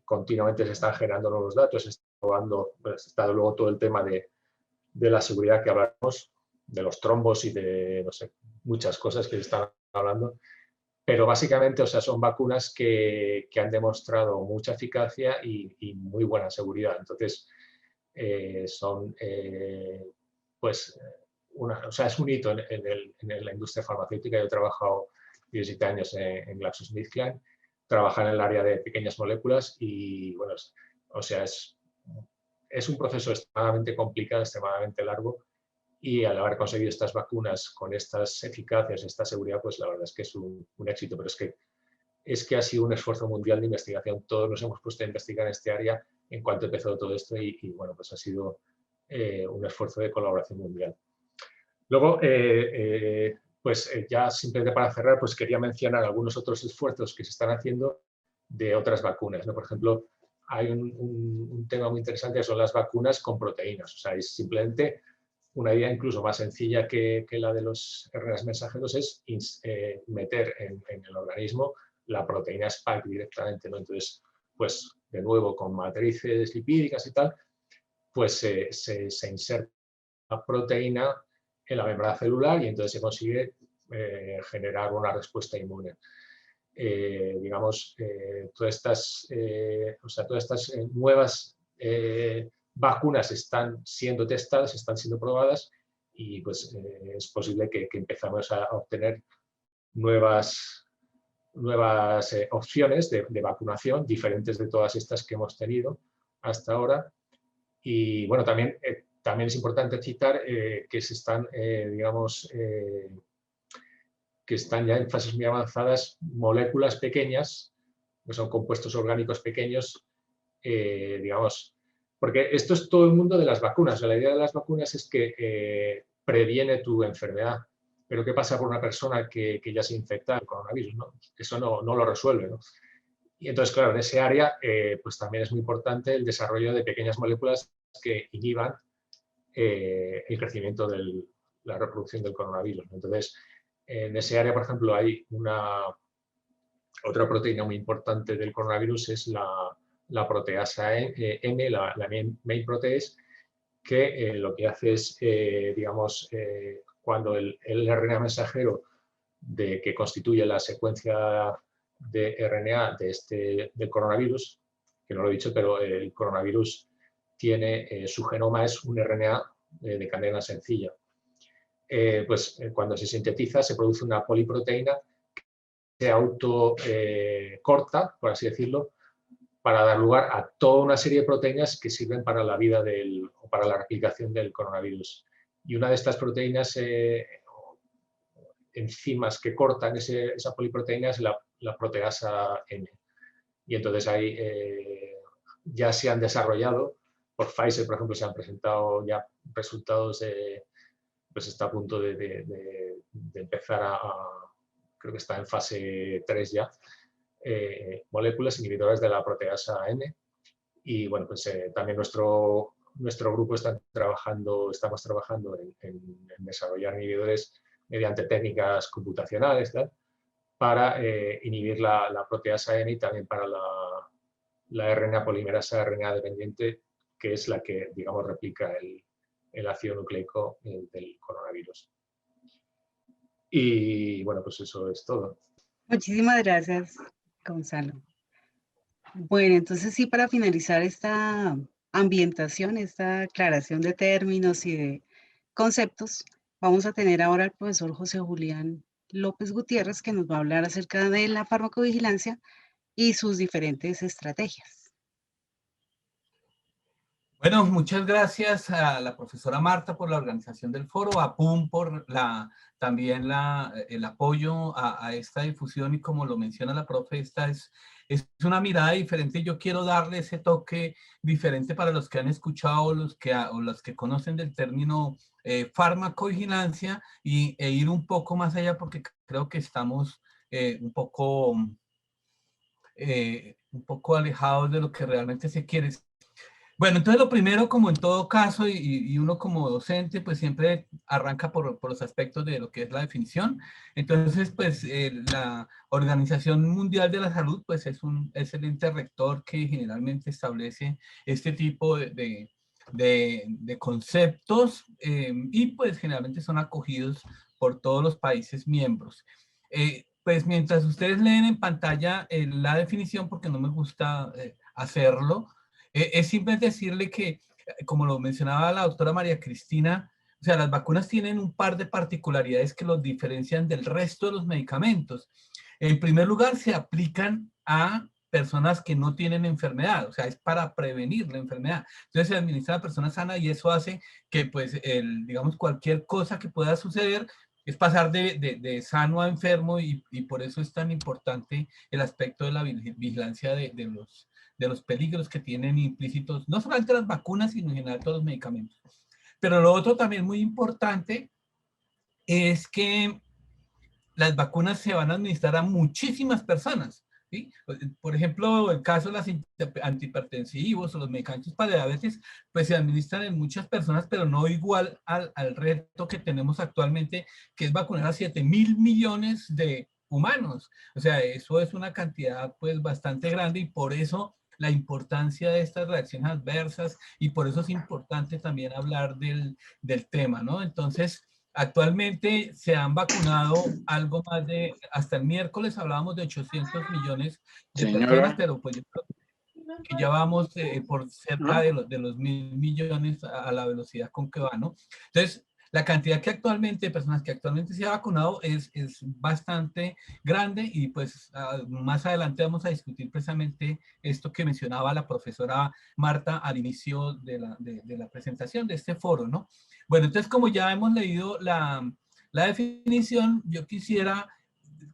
continuamente se están generando nuevos datos, se está probando, pues, está luego todo el tema de la seguridad que hablamos, de los trombos y de, no sé, muchas cosas que se están hablando, pero básicamente, o sea, son vacunas que han demostrado mucha eficacia y muy buena seguridad. Entonces, son, pues, o sea, es un hito en la industria farmacéutica. Yo he trabajado 17 años en GlaxoSmithKline, trabajar en el área de pequeñas moléculas y, bueno, o sea, es un proceso extremadamente complicado, extremadamente largo, y al haber conseguido estas vacunas con estas eficacias, esta seguridad, pues la verdad es que es un éxito, pero es que ha sido un esfuerzo mundial de investigación. Todos nos hemos puesto a investigar en este área en cuanto empezó todo esto y bueno, pues ha sido un esfuerzo de colaboración mundial. Luego, pues ya simplemente para cerrar, pues quería mencionar algunos otros esfuerzos que se están haciendo de otras vacunas, ¿no? Por ejemplo, hay un tema muy interesante que son las vacunas con proteínas. O sea, es simplemente una idea incluso más sencilla que la de los RNAs mensajeros, es meter en el organismo la proteína Spike directamente, ¿no? Entonces, pues de nuevo con matrices lipídicas y tal, pues se inserta la proteína en la membrana celular y entonces se consigue generar una respuesta inmune. Digamos, todas estas nuevas vacunas están siendo testadas, están siendo probadas y pues es posible que empezamos a obtener nuevas opciones de vacunación diferentes de todas estas que hemos tenido hasta ahora. Y bueno, también es importante citar que se están, digamos, que están ya en fases muy avanzadas moléculas pequeñas, que son compuestos orgánicos pequeños, digamos, porque esto es todo el mundo de las vacunas. O sea, la idea de las vacunas es que previene tu enfermedad. Pero ¿qué pasa por una persona que ya se infecta con coronavirus, ¿no? Eso no lo resuelve, ¿no? Y entonces, claro, en ese área pues también es muy importante el desarrollo de pequeñas moléculas que inhiban el crecimiento de la reproducción del coronavirus. Entonces, en ese área, por ejemplo, hay otra proteína muy importante del coronavirus, es la proteasa M, la main protease, que lo que hace es, digamos, cuando el RNA mensajero que constituye la secuencia de RNA del coronavirus, que no lo he dicho, pero el coronavirus tiene, su genoma es un RNA de cadena sencilla. Cuando se sintetiza se produce una poliproteína que se autocorta, por así decirlo, para dar lugar a toda una serie de proteínas que sirven para la vida o para la replicación del coronavirus. Y una de estas proteínas, enzimas que cortan esa poliproteína, es la proteasa M. Y entonces ahí ya se han desarrollado, por Pfizer, por ejemplo, se han presentado ya resultados, pues está a punto de empezar creo que está en fase 3 ya, moléculas inhibidoras de la proteasa M. Y bueno, pues también nuestro grupo estamos trabajando en desarrollar inhibidores mediante técnicas computacionales, ¿tal?, para inhibir la proteasa M y también para la RNA polimerasa RNA dependiente, que es la que, digamos, replica el ácido nucleico del coronavirus. Y bueno, pues eso es todo. Muchísimas gracias, Gonzalo. Bueno, entonces sí, para finalizar esta ambientación, esta aclaración de términos y de conceptos, vamos a tener ahora al profesor José Julián López Gutiérrez, que nos va a hablar acerca de la farmacovigilancia y sus diferentes estrategias. Bueno, muchas gracias a la profesora Marta por la organización del foro, a PUM por también el apoyo a esta difusión, y como lo menciona la profe, esta es una mirada diferente. Yo quiero darle ese toque diferente para los que han escuchado o los que conocen del término farmacovigilancia e ir un poco más allá, porque creo que estamos un poco alejados de lo que realmente se quiere. Bueno, entonces lo primero, como en todo caso, y uno como docente, pues siempre arranca por los aspectos de lo que es la definición. Entonces, pues la Organización Mundial de la Salud, pues es el ente rector que generalmente establece este tipo de conceptos, y pues generalmente son acogidos por todos los países miembros. Pues mientras ustedes leen en pantalla la definición, porque no me gusta hacerlo, es simplemente decirle que, como lo mencionaba la doctora María Cristina, o sea, las vacunas tienen un par de particularidades que los diferencian del resto de los medicamentos. En primer lugar, se aplican a personas que no tienen enfermedad, o sea, es para prevenir la enfermedad. Entonces se administra a personas sanas y eso hace que, pues, digamos, cualquier cosa que pueda suceder es pasar de sano a enfermo, y por eso es tan importante el aspecto de la vigilancia de los peligros que tienen implícitos, no solamente las vacunas, sino en general todos los medicamentos. Pero lo otro también muy importante es que las vacunas se van a administrar a muchísimas personas, ¿sí? Por ejemplo, el caso de los antihipertensivos o los medicamentos para diabetes, pues se administran en muchas personas, pero no igual al reto que tenemos actualmente, que es vacunar a 7.000 millones de humanos. O sea, eso es una cantidad pues bastante grande, y por eso la importancia de estas reacciones adversas, y por eso es importante también hablar del tema, ¿no? Entonces, actualmente se han vacunado algo más de, hasta el miércoles hablábamos de 800 millones de personas, pero pues yo creo que ya vamos por cerca de los 1.000 millones a la velocidad con que va, ¿no? Entonces, la cantidad de personas que actualmente se ha vacunado es bastante grande, y pues más adelante vamos a discutir precisamente esto que mencionaba la profesora Marta al inicio de la presentación de este foro, ¿no? Bueno, entonces, como ya hemos leído la definición, yo quisiera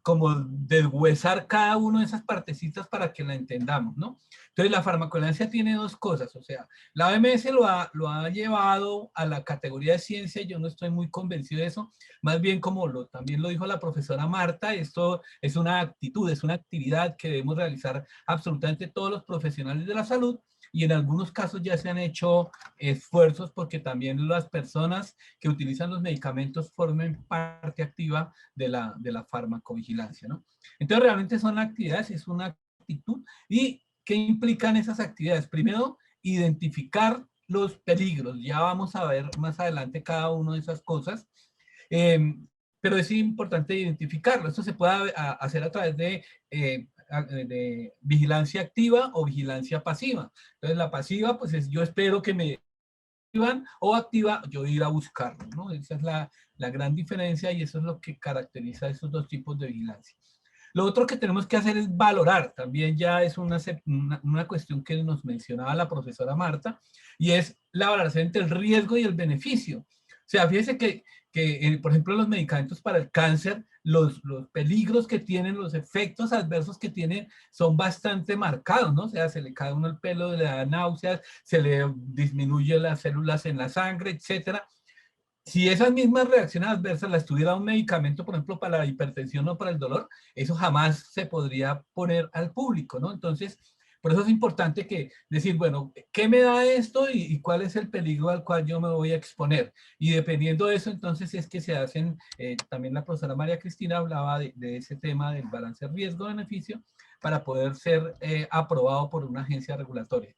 como deshuesar cada una de esas partecitas para que la entendamos, ¿no? Entonces, la farmacovigilancia tiene dos cosas, o sea, la OMS lo ha llevado a la categoría de ciencia. Yo no estoy muy convencido de eso, más bien como también lo dijo la profesora Marta, esto es una actitud, es una actividad que debemos realizar absolutamente todos los profesionales de la salud, y en algunos casos ya se han hecho esfuerzos porque también las personas que utilizan los medicamentos formen parte activa de la farmacovigilancia, ¿no? Entonces realmente son actividades, es una actitud. ¿Y qué implican esas actividades? Primero, identificar los peligros. Ya vamos a ver más adelante cada una de esas cosas. Pero es importante identificarlo. Esto se puede hacer a través de vigilancia activa o vigilancia pasiva. Entonces la pasiva, pues es yo espero que me activan, o activa, yo ir a buscarlo, ¿no? Esa es la gran diferencia y eso es lo que caracteriza esos dos tipos de vigilancia. Lo otro que tenemos que hacer es valorar. También ya es una cuestión que nos mencionaba la profesora Marta, y es la valoración entre el riesgo y el beneficio. O sea, fíjese que por ejemplo, los medicamentos para el cáncer, los peligros que tienen, los efectos adversos que tienen son bastante marcados, ¿no? O sea, se le cae uno el pelo, le da náuseas, se le disminuye las células en la sangre, etcétera. Si esas mismas reacciones adversas las tuviera un medicamento, por ejemplo, para la hipertensión o para el dolor, eso jamás se podría poner al público, ¿no? Entonces, por eso es importante decir, bueno, ¿qué me da esto y cuál es el peligro al cual yo me voy a exponer? Y dependiendo de eso, entonces es que se hacen, también la profesora María Cristina hablaba de ese tema del balance riesgo-beneficio para poder ser aprobado por una agencia regulatoria.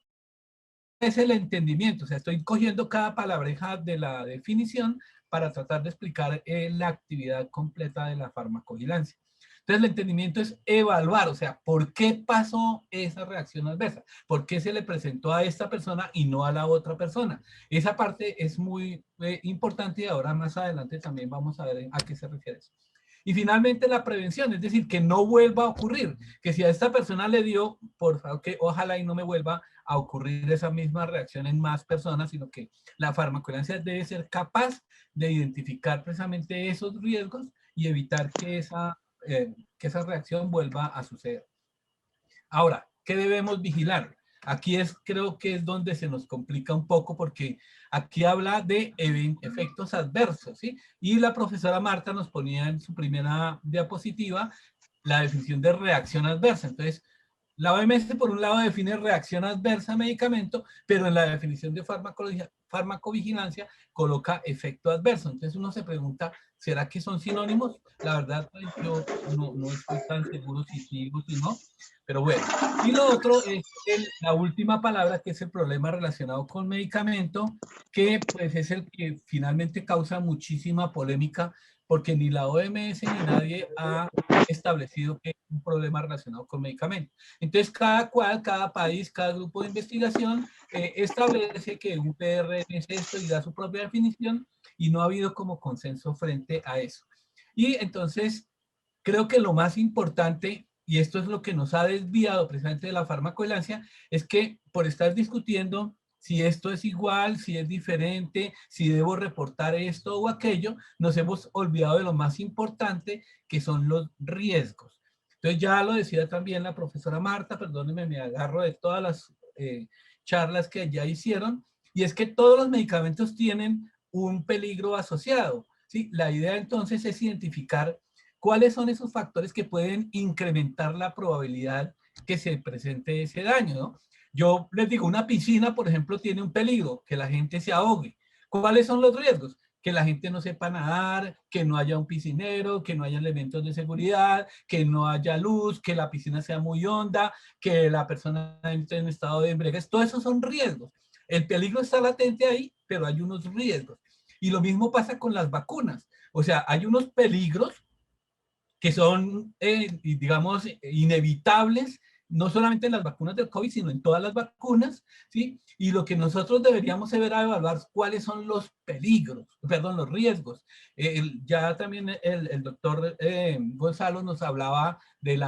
Es el entendimiento, o sea, estoy cogiendo cada palabreja de la definición para tratar de explicar la actividad completa de la farmacovigilancia. Entonces, el entendimiento es evaluar, o sea, ¿por qué pasó esa reacción adversa? ¿Por qué se le presentó a esta persona y no a la otra persona? Esa parte es muy importante y ahora más adelante también vamos a ver a qué se refiere eso. Y finalmente la prevención, es decir, que no vuelva a ocurrir, que si a esta persona le dio, por favor, que ojalá y no me vuelva a ocurrir esa misma reacción en más personas, sino que la farmacovigilancia debe ser capaz de identificar precisamente esos riesgos y evitar que esa reacción vuelva a suceder. Ahora, ¿qué debemos vigilar? Aquí creo que es donde se nos complica un poco porque aquí habla de efectos adversos, ¿sí? Y la profesora Marta nos ponía en su primera diapositiva la definición de reacción adversa. Entonces, la OMS por un lado define reacción adversa a medicamento, pero en la definición de farmacovigilancia coloca efecto adverso. Entonces uno se pregunta, ¿será que son sinónimos? La verdad, pues, yo no estoy tan seguro si sí o si no, pero bueno. Y lo otro es la última palabra, que es el problema relacionado con medicamento, que pues es el que finalmente causa muchísima polémica, porque ni la OMS ni nadie ha establecido que hay un problema relacionado con medicamentos. Entonces, cada país, cada grupo de investigación establece que un PRN es esto y da su propia definición, y no ha habido como consenso frente a eso. Y entonces, creo que lo más importante, y esto es lo que nos ha desviado precisamente de la farmacovigilancia, es que por estar discutiendo si esto es igual, si es diferente, si debo reportar esto o aquello, nos hemos olvidado de lo más importante, que son los riesgos. Entonces ya lo decía también la profesora Marta, perdónenme, me agarro de todas las charlas que ya hicieron, y es que todos los medicamentos tienen un peligro asociado, ¿sí? La idea entonces es identificar cuáles son esos factores que pueden incrementar la probabilidad que se presente ese daño, ¿no? Yo les digo, una piscina, por ejemplo, tiene un peligro, que la gente se ahogue. ¿Cuáles son los riesgos? Que la gente no sepa nadar, que no haya un piscinero, que no haya elementos de seguridad, que no haya luz, que la piscina sea muy honda, que la persona entre en estado de embriaguez. Todos esos son riesgos. El peligro está latente ahí, pero hay unos riesgos. Y lo mismo pasa con las vacunas. O sea, hay unos peligros que son, digamos, inevitables, no solamente en las vacunas del COVID, sino en todas las vacunas, ¿sí? Y lo que nosotros deberíamos saber a evaluar cuáles son los peligros, perdón, los riesgos. Ya también el doctor Gonzalo nos hablaba del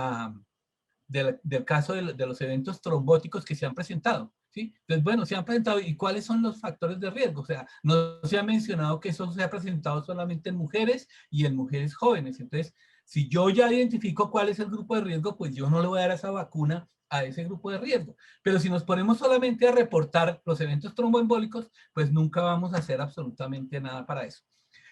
caso de los eventos trombóticos que se han presentado, ¿sí? Entonces, bueno, se han presentado, ¿y cuáles son los factores de riesgo? O sea, no se ha mencionado que eso se ha presentado solamente en mujeres y en mujeres jóvenes. Entonces, si yo ya identifico cuál es el grupo de riesgo, pues yo no le voy a dar esa vacuna a ese grupo de riesgo. Pero si nos ponemos solamente a reportar los eventos tromboembólicos, pues nunca vamos a hacer absolutamente nada para eso.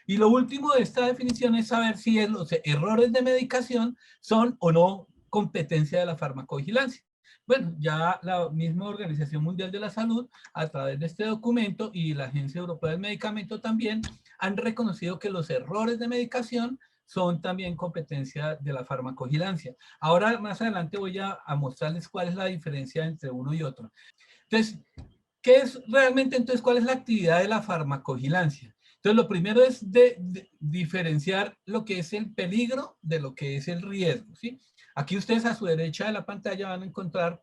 Y lo último de esta definición es saber si los errores de medicación son o no competencia de la farmacovigilancia. Bueno, ya la misma Organización Mundial de la Salud, a través de este documento y la Agencia Europea del Medicamento también, han reconocido que los errores de medicación son también competencia de la farmacovigilancia. Ahora, más adelante voy a mostrarles cuál es la diferencia entre uno y otro. Entonces, ¿qué es realmente entonces cuál es la actividad de la farmacovigilancia? Entonces, lo primero es diferenciar lo que es el peligro de lo que es el riesgo, ¿sí? Aquí ustedes a su derecha de la pantalla van a encontrar,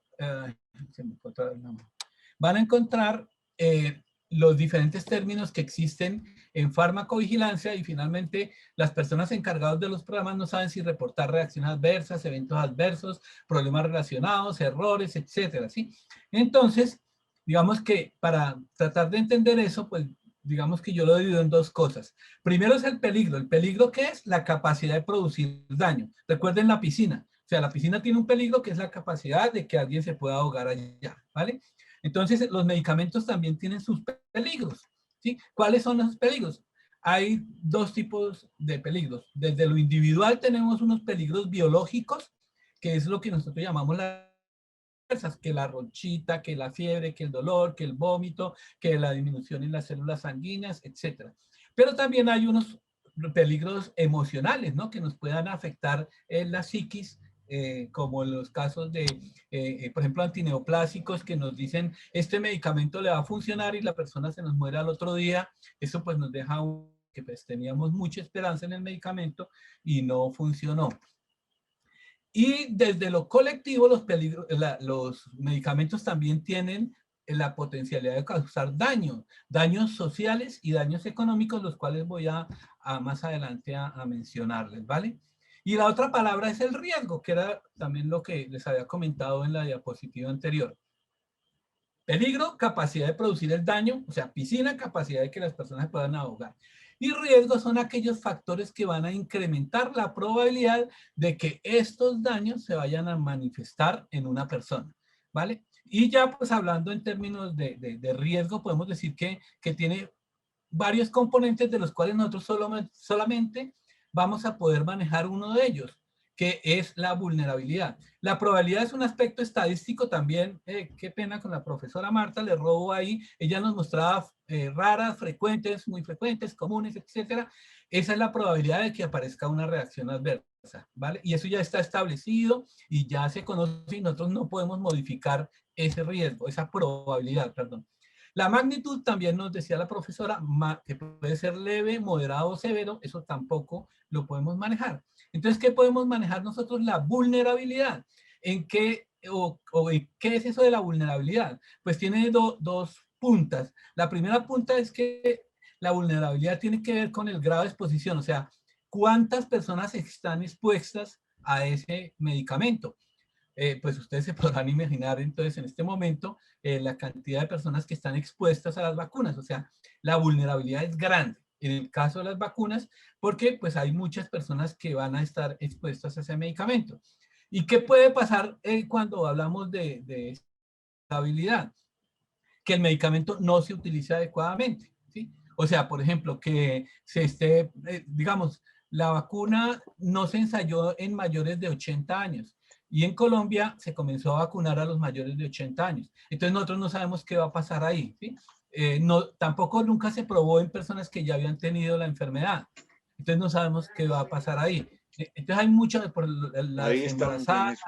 los diferentes términos que existen en farmacovigilancia y finalmente las personas encargadas de los programas no saben si reportar reacciones adversas, eventos adversos, problemas relacionados, errores, etcétera, ¿sí? Entonces, digamos que para tratar de entender eso, pues digamos que yo lo divido en dos cosas. Primero es el peligro. ¿El peligro qué es? La capacidad de producir daño. Recuerden la piscina. O sea, la piscina tiene un peligro que es la capacidad de que alguien se pueda ahogar allá, ¿vale? Entonces, los medicamentos también tienen sus peligros, ¿sí? ¿Cuáles son los peligros? Hay dos tipos de peligros. Desde lo individual tenemos unos peligros biológicos, que es lo que nosotros llamamos que la ronchita, que la fiebre, que el dolor, que el vómito, que la disminución en las células sanguíneas, etc. Pero también hay unos peligros emocionales, ¿no? Que nos puedan afectar en la psiquis, como en los casos de, por ejemplo, antineoplásicos que nos dicen, este medicamento le va a funcionar y la persona se nos muere al otro día. Eso pues nos deja que pues teníamos mucha esperanza en el medicamento y no funcionó. Y desde lo colectivo, los medicamentos también tienen la potencialidad de causar daños sociales y daños económicos, los cuales voy a más adelante a mencionarles, ¿vale? Y la otra palabra es el riesgo, que era también lo que les había comentado en la diapositiva anterior. Peligro, capacidad de producir el daño, o sea, piscina, capacidad de que las personas puedan ahogar. Y riesgos son aquellos factores que van a incrementar la probabilidad de que estos daños se vayan a manifestar en una persona, ¿vale? Y ya pues hablando en términos de riesgo, podemos decir que tiene varios componentes de los cuales nosotros solamente vamos a poder manejar uno de ellos, que es la vulnerabilidad. La probabilidad es un aspecto estadístico también, qué pena con la profesora Marta, le robo ahí, ella nos mostraba raras, frecuentes, muy frecuentes, comunes, etcétera. Esa es la probabilidad de que aparezca una reacción adversa, ¿vale? Y eso ya está establecido y ya se conoce y nosotros no podemos modificar ese riesgo, esa probabilidad, perdón. La magnitud también nos decía la profesora, que puede ser leve, moderado o severo, eso tampoco lo podemos manejar. Entonces, ¿qué podemos manejar nosotros? La vulnerabilidad. ¿En qué, qué es eso de la vulnerabilidad? Pues tiene dos puntas. La primera punta es que la vulnerabilidad tiene que ver con el grado de exposición, o sea, cuántas personas están expuestas a ese medicamento. Pues ustedes se podrán imaginar entonces en este momento la cantidad de personas que están expuestas a las vacunas, o sea, la vulnerabilidad es grande en el caso de las vacunas porque pues hay muchas personas que van a estar expuestas a ese medicamento. ¿Y qué puede pasar cuando hablamos de estabilidad? Que el medicamento no se utilice adecuadamente, ¿sí? O sea, por ejemplo, que se esté, digamos, la vacuna no se ensayó en mayores de 80 años. Y en Colombia se comenzó a vacunar a los mayores de 80 años. Entonces nosotros no sabemos qué va a pasar ahí, ¿sí? Tampoco nunca se probó en personas que ya habían tenido la enfermedad. Entonces no sabemos qué va a pasar ahí. Entonces hay muchas, por las embarazadas,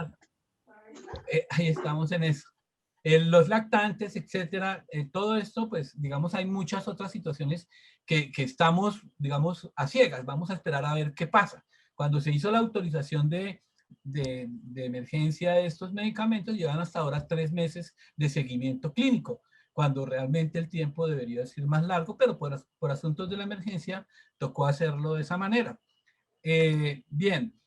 ahí estamos en eso. Los lactantes, etcétera, todo esto, pues, digamos, hay muchas otras situaciones que estamos, digamos, a ciegas. Vamos a esperar a ver qué pasa. Cuando se hizo la autorización de emergencia de estos medicamentos, llevan hasta ahora 3 meses de seguimiento clínico, cuando realmente el tiempo debería ser más largo, pero por asuntos de la emergencia tocó hacerlo de esa manera. Bien.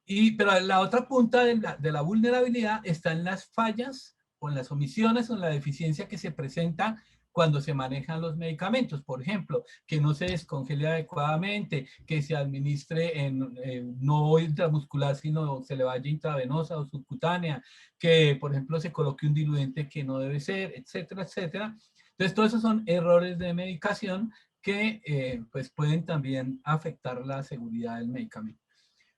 Pero la otra punta de la vulnerabilidad está en las fallas o en las omisiones o en la deficiencia que se presenta cuando se manejan los medicamentos. Por ejemplo, que no se descongele adecuadamente, que se administre no intramuscular, sino se le vaya intravenosa o subcutánea, que, por ejemplo, se coloque un diluente que no debe ser, etcétera, etcétera. Entonces, todos esos son errores de medicación que pues pueden también afectar la seguridad del medicamento.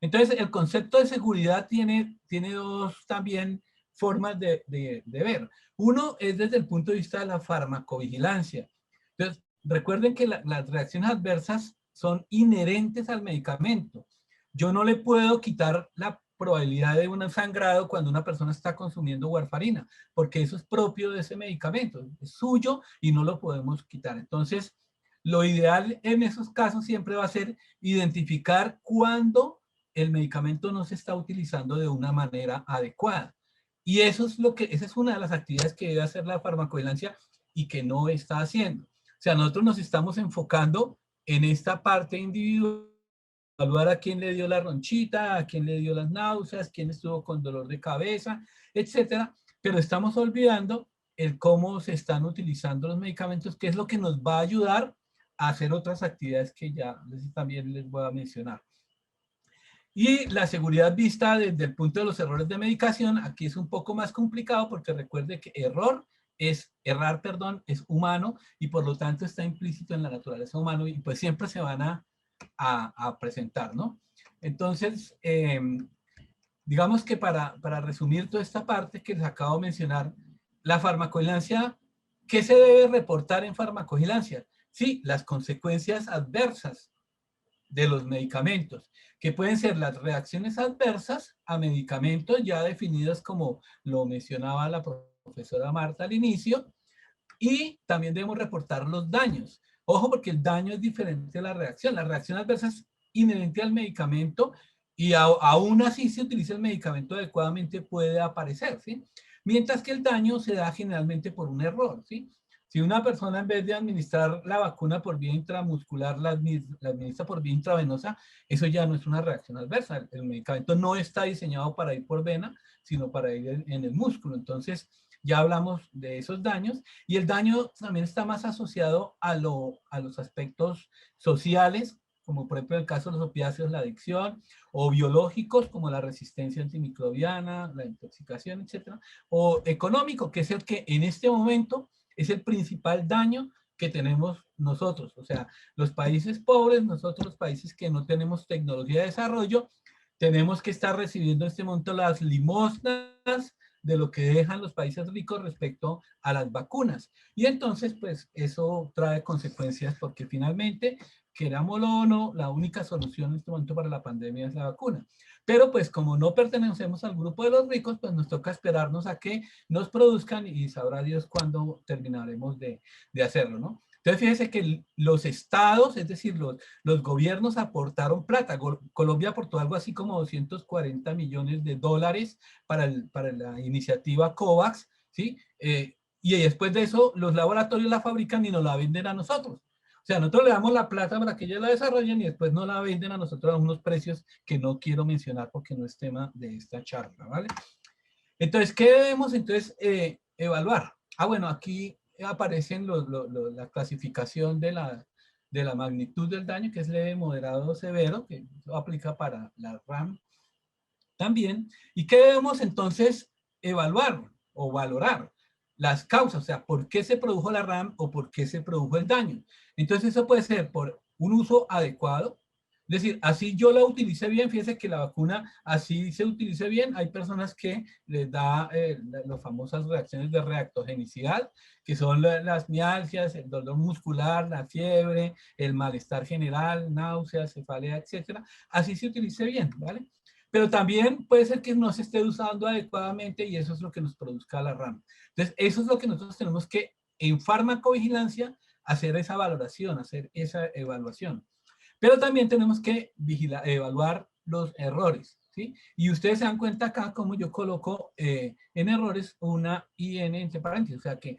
Entonces, el concepto de seguridad tiene dos también formas de ver. Uno es desde el punto de vista de la farmacovigilancia. Entonces, recuerden que las reacciones adversas son inherentes al medicamento. Yo no le puedo quitar la probabilidad de un sangrado cuando una persona está consumiendo warfarina, porque eso es propio de ese medicamento, es suyo y no lo podemos quitar. Entonces, lo ideal en esos casos siempre va a ser identificar cuándo el medicamento no se está utilizando de una manera adecuada. Y eso es esa es una de las actividades que debe hacer la farmacovigilancia y que no está haciendo. O sea, nosotros nos estamos enfocando en esta parte individual, evaluar a quién le dio la ronchita, a quién le dio las náuseas, quién estuvo con dolor de cabeza, etcétera. Pero estamos olvidando el cómo se están utilizando los medicamentos, que es lo que nos va a ayudar a hacer otras actividades que ya también les voy a mencionar. Y la seguridad vista desde el punto de los errores de medicación, aquí es un poco más complicado porque recuerde que errar es humano y por lo tanto está implícito en la naturaleza humana y pues siempre se van a presentar, ¿no? Entonces, digamos que para resumir toda esta parte que les acabo de mencionar, la farmacovigilancia, ¿qué se debe reportar en farmacovigilancia? Sí, las consecuencias adversas de los medicamentos, que pueden ser las reacciones adversas a medicamentos ya definidas como lo mencionaba la profesora Marta al inicio, y también debemos reportar los daños. Ojo, porque el daño es diferente a la reacción. La reacción adversa es inherente al medicamento y aún así si utiliza el medicamento adecuadamente puede aparecer, ¿sí? Mientras que el daño se da generalmente por un error, ¿sí? Si una persona en vez de administrar la vacuna por vía intramuscular la administra por vía intravenosa, eso ya no es una reacción adversa. El medicamento no está diseñado para ir por vena, sino para ir en el músculo. Entonces, ya hablamos de esos daños y el daño también está más asociado a los aspectos sociales, como por ejemplo el caso de los opiáceos, la adicción, o biológicos como la resistencia antimicrobiana, la intoxicación, etcétera, o económico, que es el que en este momento es el principal daño que tenemos nosotros. O sea, los países pobres, nosotros los países que no tenemos tecnología de desarrollo, tenemos que estar recibiendo en este momento las limosnas de lo que dejan los países ricos respecto a las vacunas. Y entonces, pues, eso trae consecuencias porque finalmente, querámoslo o no, la única solución en este momento para la pandemia es la vacuna. Pero pues como no pertenecemos al grupo de los ricos, pues nos toca esperarnos a que nos produzcan y sabrá Dios cuándo terminaremos de hacerlo, ¿no? Entonces fíjense que los estados, es decir, los gobiernos aportaron plata. Colombia aportó algo así como 240 millones de dólares para la iniciativa COVAX, ¿sí? Y después de eso, los laboratorios la fabrican y nos la venden a nosotros. O sea, nosotros le damos la plata para que ellos la desarrollen y después nos la venden a nosotros a unos precios que no quiero mencionar porque no es tema de esta charla, ¿vale? Entonces, ¿qué debemos entonces evaluar? Bueno, aquí aparecen la clasificación de la magnitud del daño, que es leve, moderado, severo, que aplica para la RAM también. ¿Y qué debemos entonces evaluar o valorar? Las causas, o sea, ¿por qué se produjo la RAM o por qué se produjo el daño? Entonces eso puede ser por un uso adecuado, es decir, así yo la utilicé bien, fíjense que la vacuna así se utilice bien, hay personas que les da las famosas reacciones de reactogenicidad, que son las mialgias, el dolor muscular, la fiebre, el malestar general, náuseas, cefalea, etcétera, así se utilice bien, ¿vale? Pero también puede ser que no se esté usando adecuadamente y eso es lo que nos produzca la RAM. Entonces, eso es lo que nosotros tenemos que, en farmacovigilancia, hacer esa valoración, hacer esa evaluación. Pero también tenemos que evaluar los errores, ¿sí? Y ustedes se dan cuenta acá como yo coloco en errores una IN entre paréntesis, o sea que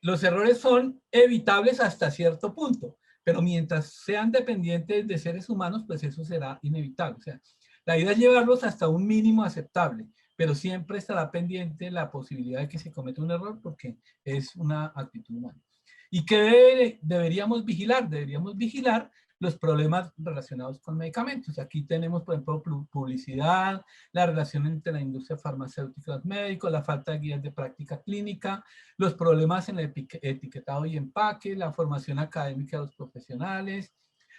los errores son evitables hasta cierto punto, pero mientras sean dependientes de seres humanos, pues eso será inevitable. O sea, la idea es llevarlos hasta un mínimo aceptable, pero siempre estará pendiente la posibilidad de que se cometa un error porque es una actitud humana. ¿Y qué deberíamos vigilar? Deberíamos vigilar los problemas relacionados con medicamentos. Aquí tenemos, por ejemplo, publicidad, la relación entre la industria farmacéutica y los médicos, la falta de guías de práctica clínica, los problemas en el etiquetado y empaque, la formación académica de los profesionales,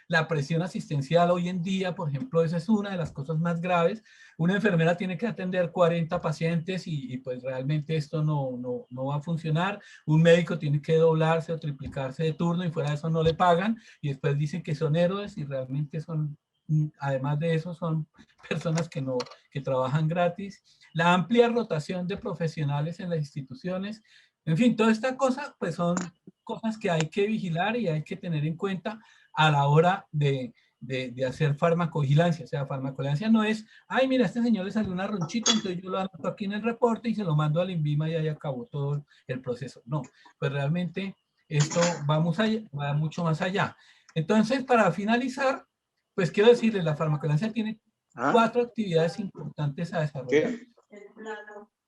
la presión asistencial hoy en día, por ejemplo, esa es una de las cosas más graves. Una enfermera tiene que atender 40 pacientes y pues realmente esto no va a funcionar. Un médico tiene que doblarse o triplicarse de turno y fuera de eso no le pagan y después dicen que son héroes y realmente son, además de eso, son personas que trabajan gratis. La amplia rotación de profesionales en las instituciones. En fin, toda esta cosa pues son cosas que hay que vigilar y hay que tener en cuenta a la hora de hacer farmacovigilancia. O sea, farmacovigilancia no es, ay, mira, a este señor le salió una ronchita, entonces yo lo anoto aquí en el reporte y se lo mando al INVIMA y ahí acabó todo el proceso. No, pues realmente esto va mucho más allá. Entonces, para finalizar, pues quiero decirles, la farmacovigilancia tiene 4 actividades importantes a desarrollar.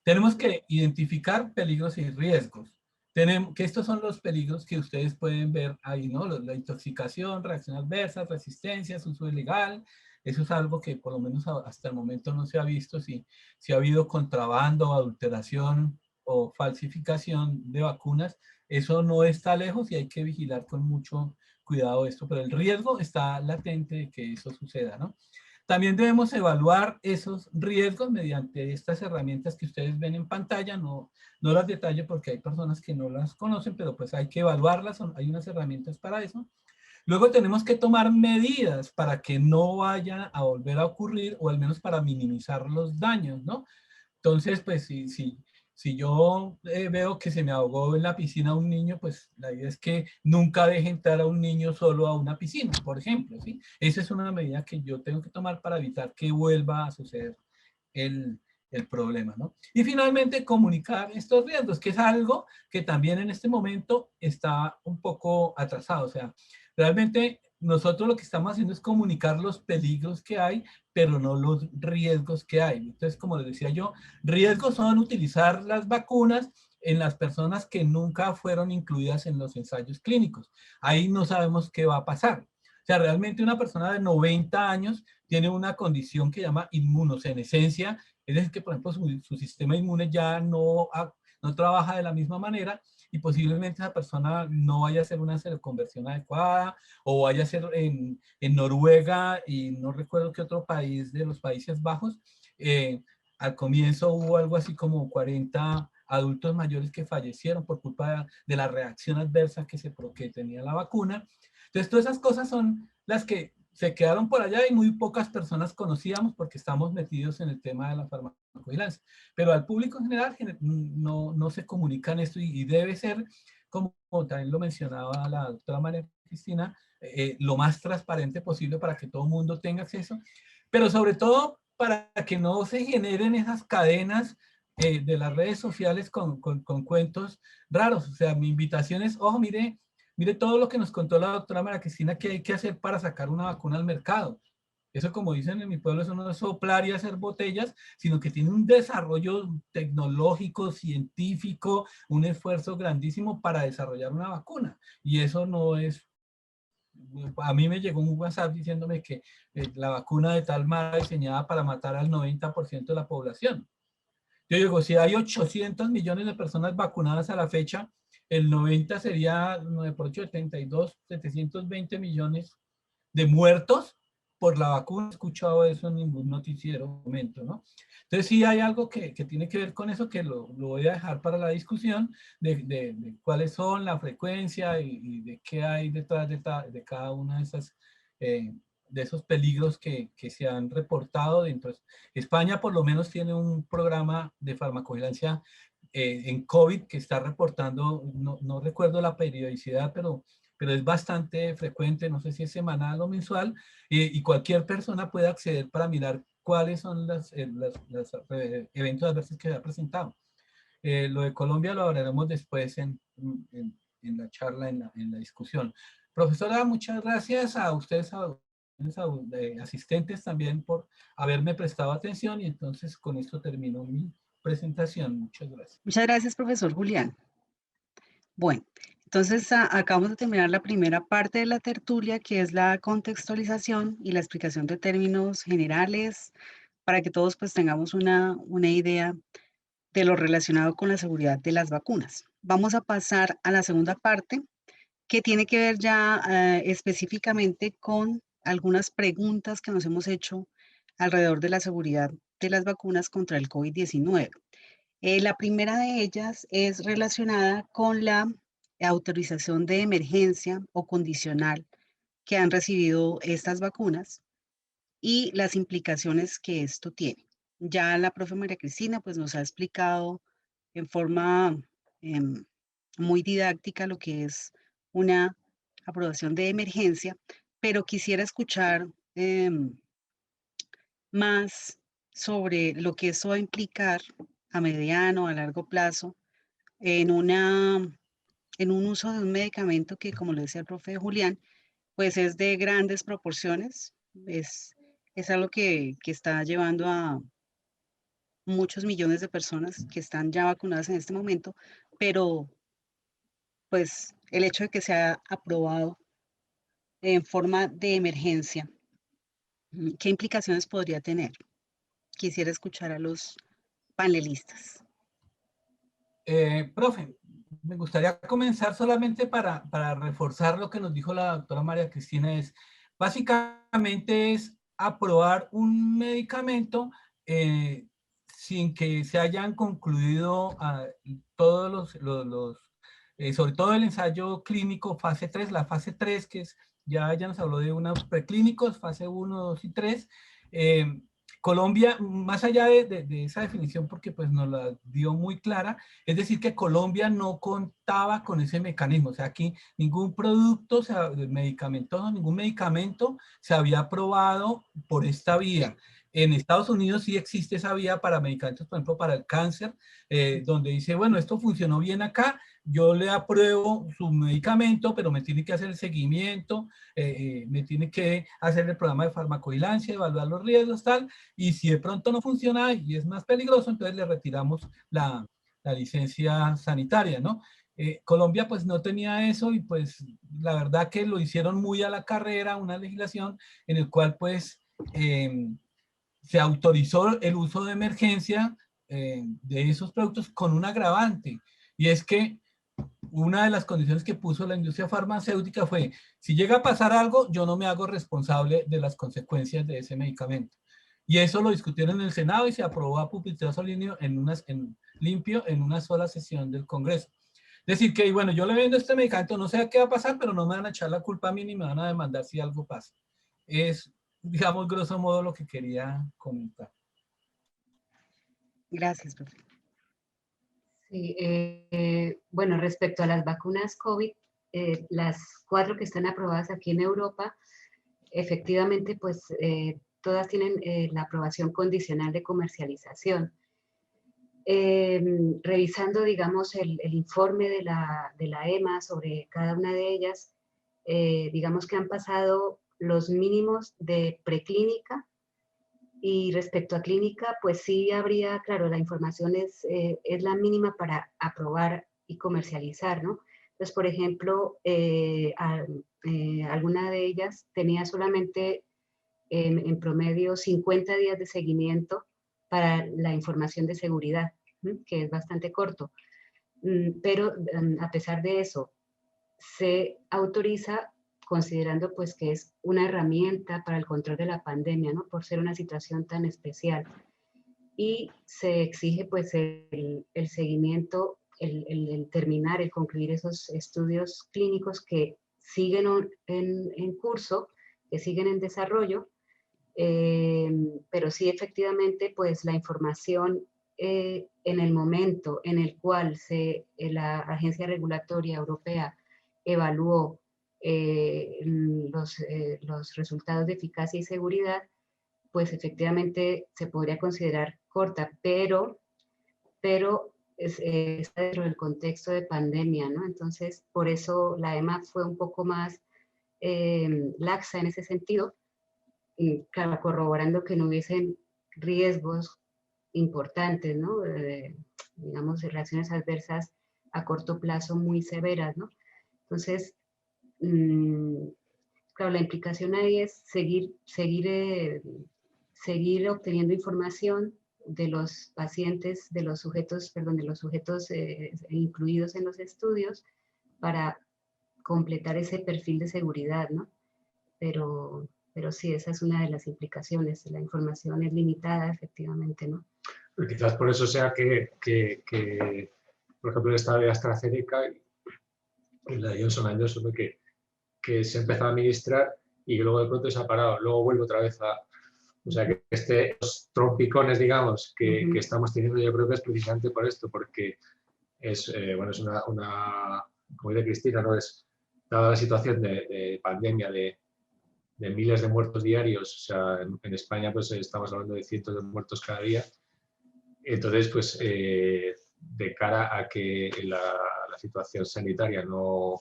Tenemos que identificar peligros y riesgos. Tenemos que estos son los peligros que ustedes pueden ver ahí, ¿no? La intoxicación, reacción adversa, resistencias, uso ilegal. Eso es algo que por lo menos hasta el momento no se ha visto, si ha habido contrabando, adulteración o falsificación de vacunas. Eso no está lejos y hay que vigilar con mucho cuidado esto, pero el riesgo está latente de que eso suceda, ¿no? También debemos evaluar esos riesgos mediante estas herramientas que ustedes ven en pantalla. No las detallo porque hay personas que no las conocen, pero pues hay que evaluarlas. Hay unas herramientas para eso. Luego tenemos que tomar medidas para que no vayan a volver a ocurrir o al menos para minimizar los daños, ¿no? Entonces, pues si yo veo que se me ahogó en la piscina un niño, pues la idea es que nunca deje entrar a un niño solo a una piscina, por ejemplo, ¿sí? Esa es una medida que yo tengo que tomar para evitar que vuelva a suceder el problema, ¿no? Y finalmente, comunicar estos riesgos, que es algo que también en este momento está un poco atrasado. O sea, realmente nosotros lo que estamos haciendo es comunicar los peligros que hay, pero no los riesgos que hay. Entonces, como les decía yo, riesgos son utilizar las vacunas en las personas que nunca fueron incluidas en los ensayos clínicos. Ahí no sabemos qué va a pasar. O sea, realmente una persona de 90 años tiene una condición que llama inmunosenescencia, es decir, que por ejemplo su sistema inmune ya no trabaja de la misma manera y posiblemente esa persona no vaya a hacer una seroconversión adecuada o vaya a ser en Noruega y no recuerdo qué otro país de los Países Bajos. Al comienzo hubo algo así como 40 adultos mayores que fallecieron por culpa de la reacción adversa que tenía la vacuna. Entonces, todas esas cosas son las que se quedaron por allá y muy pocas personas conocíamos porque estamos metidos en el tema de la farmacovigilancia. Pero al público en general no se comunican esto y debe ser, como también lo mencionaba la doctora María Cristina, lo más transparente posible para que todo el mundo tenga acceso, pero sobre todo para que no se generen esas cadenas de las redes sociales con cuentos raros. O sea, mi invitación es, ojo, mire todo lo que nos contó la doctora María Cristina que hay que hacer para sacar una vacuna al mercado. Eso, como dicen en mi pueblo, eso no es soplar y hacer botellas, sino que tiene un desarrollo tecnológico, científico, un esfuerzo grandísimo para desarrollar una vacuna. Y eso no es... A mí me llegó un WhatsApp diciéndome que la vacuna de tal manera diseñada para matar al 90% de la población. Yo digo, si hay 800 millones de personas vacunadas a la fecha, el 90 sería 9 por 8, 72, 720 millones de muertos por la vacuna. No he escuchado eso en ningún noticiero momento, ¿no? Entonces sí hay algo que tiene que ver con eso, que lo voy a dejar para la discusión de cuáles son la frecuencia y de qué hay detrás de cada una de esas de esos peligros que se han reportado dentro. España por lo menos tiene un programa de farmacovigilancia en COVID que está reportando, no recuerdo la periodicidad, pero es bastante frecuente, no sé si es semanal o mensual, y cualquier persona puede acceder para mirar cuáles son los eventos adversos que se ha presentado. Lo de Colombia lo hablaremos después en la charla, en la discusión. Profesora, muchas gracias a ustedes, asistentes también, por haberme prestado atención, y entonces con esto termino mi presentación. Muchas gracias. Muchas gracias, profesor Julián. Bueno, entonces acabamos de terminar la primera parte de la tertulia, que es la contextualización y la explicación de términos generales, para que todos pues tengamos una idea de lo relacionado con la seguridad de las vacunas. Vamos a pasar a la segunda parte, que tiene que ver ya específicamente con algunas preguntas que nos hemos hecho alrededor de la seguridad de las vacunas contra el COVID-19. La primera de ellas es relacionada con la autorización de emergencia o condicional que han recibido estas vacunas y las implicaciones que esto tiene. Ya la profe María Cristina pues, nos ha explicado en forma muy didáctica lo que es una aprobación de emergencia, pero quisiera escuchar más sobre lo que eso va a implicar a mediano, a largo plazo, en, en un uso de un medicamento que, como lo decía el profe Julián, pues es de grandes proporciones, es algo que está llevando a muchos millones de personas que están ya vacunadas en este momento, pero pues el hecho de que sea aprobado en forma de emergencia, ¿qué implicaciones podría tener? Quisiera escuchar a los panelistas. Profe, me gustaría comenzar solamente para reforzar lo que nos dijo la doctora María Cristina. Básicamente es aprobar un medicamento sin que se hayan concluido todos sobre todo el ensayo clínico fase 3, la fase 3, que es, ya nos habló de unos preclínicos, fase 1, 2 y 3. Colombia, más allá de esa definición, porque pues nos la dio muy clara, es decir, que Colombia no contaba con ese mecanismo. O sea, aquí ningún producto medicamentoso, ningún medicamento se había aprobado por esta vía. En Estados Unidos sí existe esa vía para medicamentos, por ejemplo, para el cáncer, donde dice, bueno, esto funcionó bien acá, yo le apruebo su medicamento, pero me tiene que hacer el seguimiento, me tiene que hacer el programa de farmacovigilancia, evaluar los riesgos, tal, y si de pronto no funciona y es más peligroso, entonces le retiramos la licencia sanitaria, ¿no? Colombia pues no tenía eso y pues la verdad que lo hicieron muy a la carrera, una legislación en el cual pues se autorizó el uso de emergencia de esos productos con un agravante, y es que una de las condiciones que puso la industria farmacéutica fue, si llega a pasar algo, yo no me hago responsable de las consecuencias de ese medicamento. Y eso lo discutieron en el Senado y se aprobó a pupitrazo limpio en una sola sesión del Congreso. Es decir, que bueno, yo le vendo este medicamento, no sé qué va a pasar, pero no me van a echar la culpa a mí ni me van a demandar si algo pasa. Es, digamos, grosso modo lo que quería comentar. Gracias, profe. Sí, bueno, respecto a las vacunas COVID, las 4 que están aprobadas aquí en Europa, efectivamente, pues todas tienen la aprobación condicional de comercialización. Revisando, digamos, el informe de la EMA sobre cada una de ellas, digamos que han pasado los mínimos de preclínica, y respecto a clínica, pues sí habría, claro, la información es la mínima para aprobar y comercializar, ¿no? Entonces, por ejemplo, alguna de ellas tenía solamente en promedio 50 días de seguimiento para la información de seguridad, que es bastante corto. Pero a pesar de eso, se autoriza considerando pues que es una herramienta para el control de la pandemia, ¿no? Por ser una situación tan especial. Y se exige pues el seguimiento, el terminar, el concluir esos estudios clínicos que siguen en curso, que siguen en desarrollo, pero sí efectivamente pues la información en el momento en el cual la Agencia Regulatoria Europea evaluó los resultados de eficacia y seguridad, pues efectivamente se podría considerar corta, pero está dentro del contexto de pandemia, ¿no? Entonces, por eso la EMA fue un poco más laxa en ese sentido, y claro, corroborando que no hubiesen riesgos importantes, ¿no? Digamos, reacciones adversas a corto plazo muy severas, ¿no? Entonces, claro, la implicación ahí es seguir obteniendo información de los pacientes, de los sujetos incluidos en los estudios para completar ese perfil de seguridad, ¿no? Pero sí, esa es una de las implicaciones. La información es limitada, efectivamente, ¿no? Pero quizás por eso sea que por ejemplo, esta de AstraZeneca y la de Johnson Johnson, que se empezó a administrar y que luego de pronto se ha parado, luego vuelve otra vez a... O sea, que estos trompicones, digamos, que estamos teniendo, yo creo que es precisamente por esto, porque es, bueno, es una, como dice Cristina, ¿no? Es, dada la situación de pandemia, de miles de muertos diarios, o sea, en España pues estamos hablando de cientos de muertos cada día. Entonces, pues, de cara a que la situación sanitaria no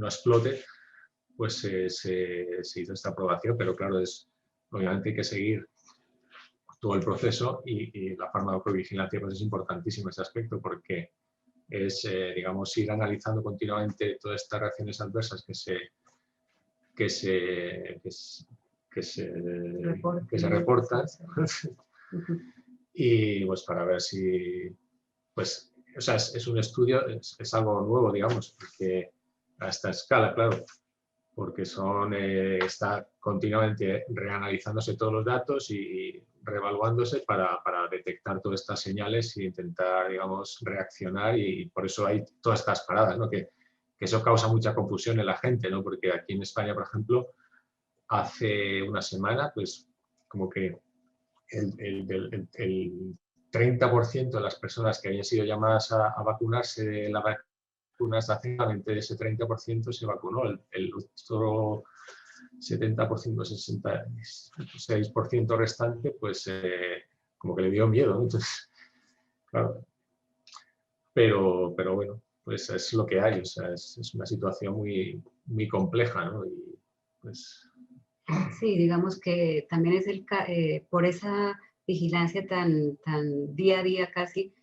explote, pues se hizo esta aprobación, pero claro, obviamente hay que seguir todo el proceso y la farmacovigilancia pues es importantísimo ese aspecto porque es, digamos, ir analizando continuamente todas estas reacciones adversas que se reportan y pues para ver si, pues, o sea, es un estudio, es algo nuevo, digamos, porque a esta escala, claro, porque está continuamente reanalizándose todos los datos y reevaluándose para detectar todas estas señales e intentar, digamos, reaccionar y por eso hay todas estas paradas, ¿no? Que eso causa mucha confusión en la gente, ¿no? Porque aquí en España, por ejemplo, hace una semana, pues como que el 30% de las personas que habían sido llamadas a vacunarse de la vacuna AstraZeneca, de ese 30% se vacunó. El otro 70%, 66% restante, pues como que le dio miedo, ¿no? Entonces, claro. Pero bueno, pues es lo que hay, o sea, es una situación muy, muy compleja, ¿no? Y pues... Sí, digamos que también es por esa vigilancia tan día a día casi,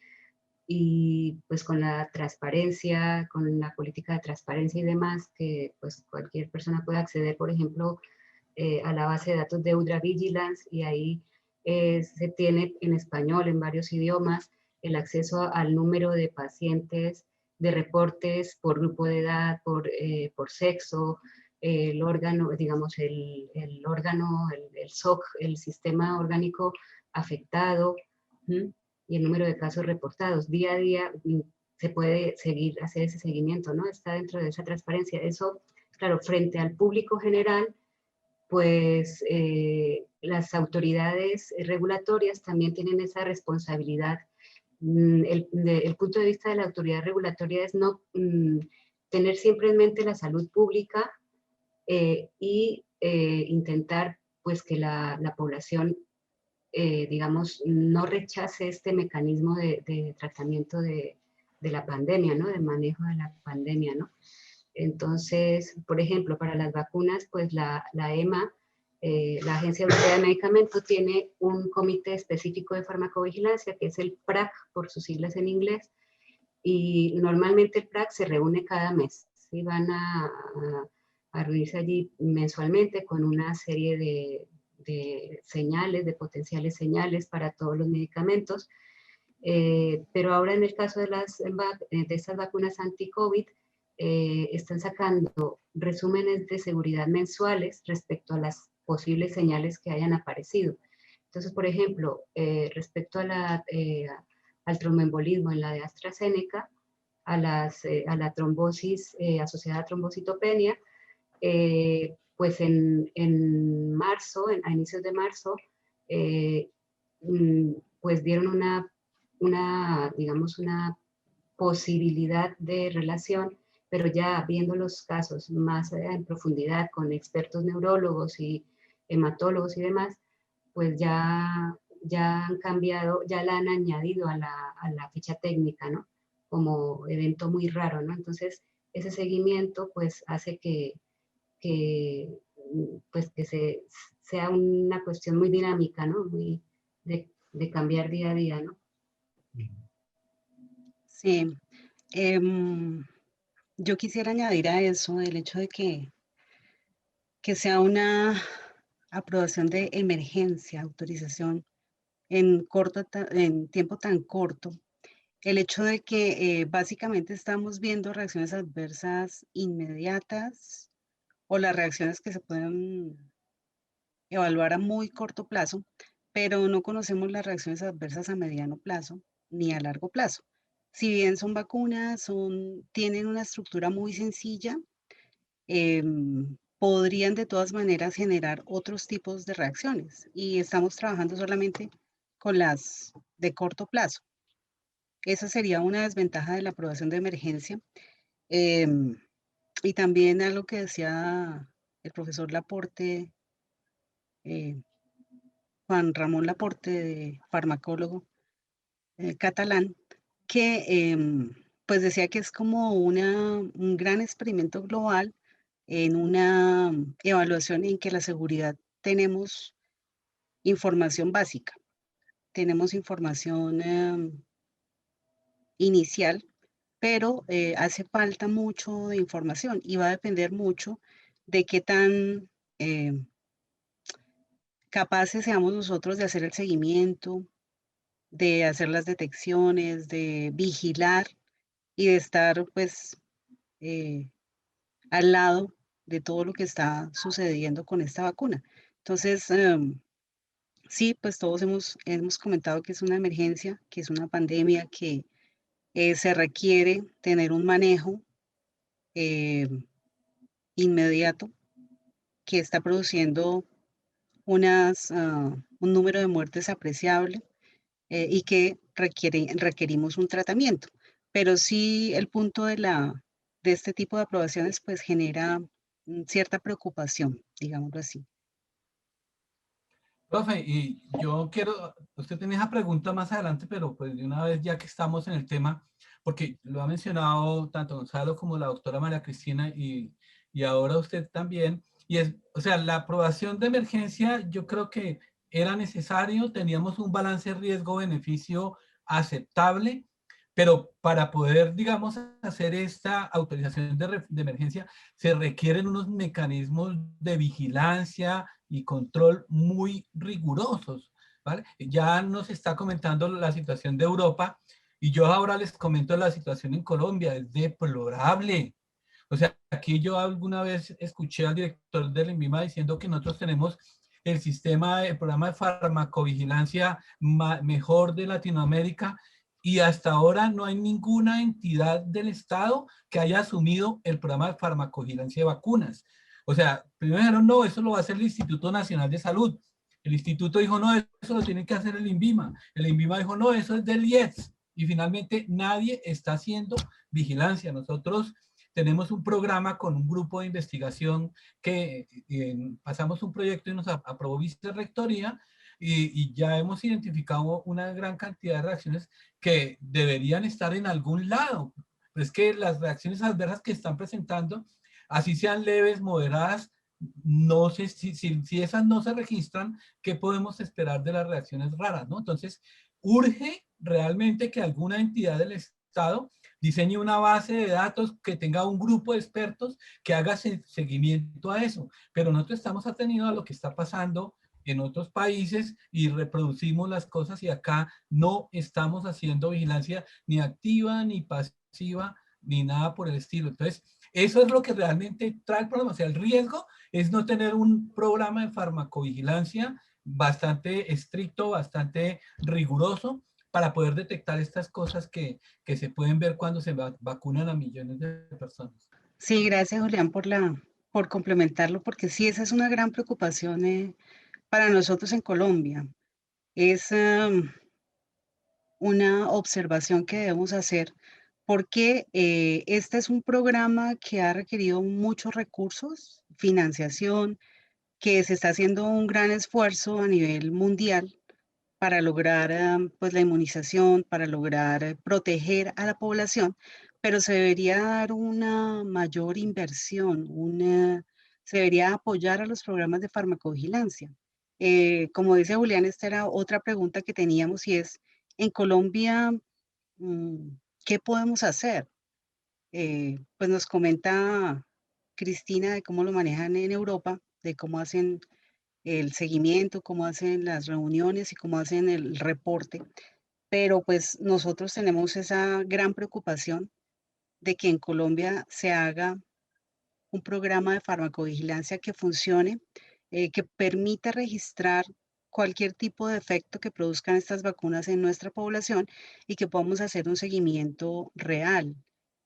y pues con la transparencia, con la política de transparencia y demás, que pues cualquier persona puede acceder, por ejemplo, a la base de datos de Eudra Vigilance y ahí se tiene en español, en varios idiomas, el acceso al número de pacientes, de reportes por grupo de edad, por sexo, el órgano, digamos, el órgano, el SOC, el sistema orgánico afectado, y el número de casos reportados. Día a día se puede hacer ese seguimiento, ¿no? Está dentro de esa transparencia. Eso, claro, frente al público general, pues las autoridades regulatorias también tienen esa responsabilidad. El punto de vista de la autoridad regulatoria es no tener siempre en mente la salud pública y intentar pues que la población, digamos, no rechace este mecanismo de tratamiento de la pandemia, ¿no? De manejo de la pandemia, ¿no? Entonces, por ejemplo, para las vacunas, pues la EMA, la Agencia Europea de Medicamentos, tiene un comité específico de farmacovigilancia, que es el PRAC, por sus siglas en inglés, y normalmente el PRAC se reúne cada mes, ¿sí? Van a reunirse allí mensualmente con una serie de señales, de potenciales señales para todos los medicamentos, pero ahora en el caso de estas vacunas anti-COVID, están sacando resúmenes de seguridad mensuales respecto a las posibles señales que hayan aparecido. Entonces, por ejemplo, respecto al tromboembolismo en la de AstraZeneca, a la trombosis asociada a trombocitopenia, pues en marzo, a inicios de marzo, pues dieron digamos, una posibilidad de relación, pero ya viendo los casos más en profundidad con expertos neurólogos y hematólogos y demás, pues ya han cambiado, ya la han añadido a la ficha técnica, ¿no? Como evento muy raro, ¿no? Entonces, ese seguimiento pues hace pues, que sea una cuestión muy dinámica, ¿no? Muy de cambiar día a día, ¿no? Sí. Yo quisiera añadir a eso el hecho de que sea una aprobación de emergencia, autorización en tiempo tan corto, el hecho de que básicamente estamos viendo reacciones adversas inmediatas o las reacciones que se pueden evaluar a muy corto plazo, pero no conocemos las reacciones adversas a mediano plazo ni a largo plazo. Si bien son vacunas, tienen una estructura muy sencilla, podrían de todas maneras generar otros tipos de reacciones y estamos trabajando solamente con las de corto plazo. Esa sería una desventaja de la aprobación de emergencia. Em, y también algo que decía el profesor Laporte, eh, Juan Ramón Laporte, farmacólogo catalán, que pues decía que es como un gran experimento global en una evaluación en que la seguridad tenemos información básica, tenemos información inicial, pero hace falta mucho de información y va a depender mucho de qué tan capaces seamos nosotros de hacer el seguimiento, de hacer las detecciones, de vigilar y de estar pues eh, al lado de todo lo que está sucediendo con esta vacuna. Entonces, sí, pues todos hemos comentado que es una emergencia, que es una pandemia, que se requiere tener un manejo eh, inmediato, que está produciendo un número de muertes apreciable y que requerimos un tratamiento. Pero sí el punto de este tipo de aprobaciones pues genera cierta preocupación, digámoslo así. Profe, y yo quiero, usted tiene esa pregunta más adelante, pero pues de una vez ya que estamos en el tema, porque lo ha mencionado tanto Gonzalo como la doctora María Cristina y ahora usted también, y es, o sea, la aprobación de emergencia yo creo que era necesario, teníamos un balance riesgo-beneficio aceptable, pero para poder, digamos, hacer esta autorización de emergencia se requieren unos mecanismos de vigilancia y control muy rigurosos, ¿vale? Ya nos está comentando la situación de Europa y yo ahora les comento la situación en Colombia, es deplorable. O sea, aquí yo alguna vez escuché al director del INVIMA diciendo que nosotros tenemos el programa de farmacovigilancia mejor de Latinoamérica y hasta ahora no hay ninguna entidad del Estado que haya asumido el programa de farmacovigilancia de vacunas. O sea, primero dijeron, no, eso lo va a hacer el Instituto Nacional de Salud. El instituto dijo, no, eso lo tiene que hacer el INVIMA. El INVIMA dijo, no, eso es del IES. Y finalmente nadie está haciendo vigilancia. Nosotros tenemos un programa con un grupo de investigación que pasamos un proyecto y nos aprobó vicerrectoría y ya hemos identificado una gran cantidad de reacciones que deberían estar en algún lado. Pero es que las reacciones adversas que están presentando, así sean leves, moderadas, no sé si esas no se registran, ¿qué podemos esperar de las reacciones raras, ¿no? Entonces, urge realmente que alguna entidad del Estado diseñe una base de datos que tenga un grupo de expertos que haga seguimiento a eso. Pero nosotros estamos atendiendo a lo que está pasando en otros países y reproducimos las cosas y acá no estamos haciendo vigilancia ni activa, ni pasiva, ni nada por el estilo. Entonces, eso es lo que realmente trae el problema. O sea, el riesgo es no tener un programa de farmacovigilancia bastante estricto, bastante riguroso para poder detectar estas cosas que se pueden ver cuando se vacunan a millones de personas. Sí, gracias Julián por complementarlo, porque sí, esa es una gran preocupación para nosotros en Colombia. Es una observación que debemos hacer porque este es un programa que ha requerido muchos recursos, financiación, que se está haciendo un gran esfuerzo a nivel mundial para lograr pues la inmunización, para lograr proteger a la población, pero se debería dar una mayor inversión, se debería apoyar a los programas de farmacovigilancia. Como dice Julián, esta era otra pregunta que teníamos y es, en Colombia, mm, ¿qué podemos hacer? Pues nos comenta Cristina de cómo lo manejan en Europa, de cómo hacen el seguimiento, cómo hacen las reuniones y cómo hacen el reporte. pero pues nosotros tenemos esa gran preocupación de que en Colombia se haga un programa de farmacovigilancia que funcione, que permita registrar cualquier tipo de efecto que produzcan estas vacunas en nuestra población y que podamos hacer un seguimiento real.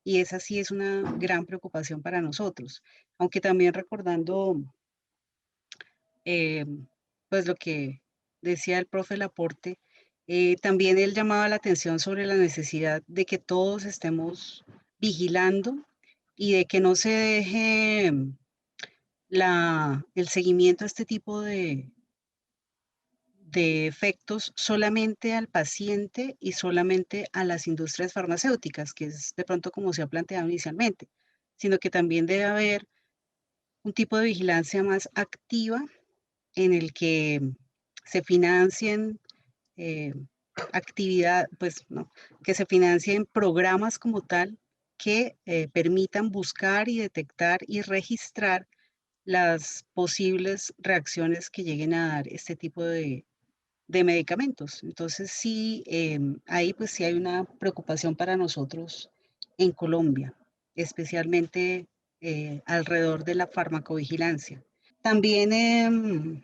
Y esa sí es una gran preocupación para nosotros. Aunque también recordando pues lo que decía el profe Laporte, también él llamaba la atención sobre la necesidad de que todos estemos vigilando y de que no se deje el seguimiento a este tipo de efectos solamente al paciente y solamente a las industrias farmacéuticas, que es de pronto como se ha planteado inicialmente, sino que también debe haber un tipo de vigilancia más activa en el que se financien eh, pues no, que se financien programas como tal que permitan buscar y detectar y registrar las posibles reacciones que lleguen a dar este tipo de medicamentos. Entonces sí, ahí pues sí hay una preocupación para nosotros en Colombia, especialmente alrededor de la farmacovigilancia. También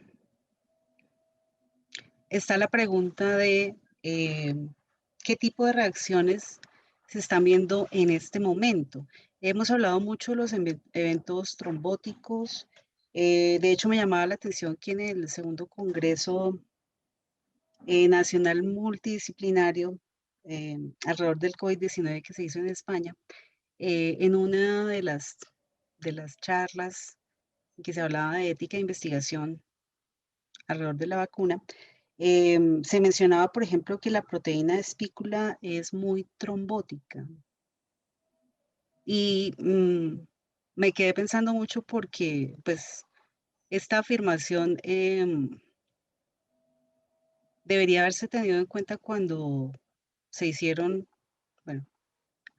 está la pregunta de qué tipo de reacciones se están viendo en este momento. Hemos hablado mucho de los eventos trombóticos. De hecho, me llamaba la atención que en el segundo Congreso Nacional Multidisciplinario alrededor del COVID-19 que se hizo en España, en una de las charlas en que se hablaba de ética e investigación alrededor de la vacuna, se mencionaba, por ejemplo, que la proteína de espícula es muy trombótica. Y me quedé pensando mucho porque, pues, esta afirmación debería haberse tenido en cuenta cuando se hicieron, bueno,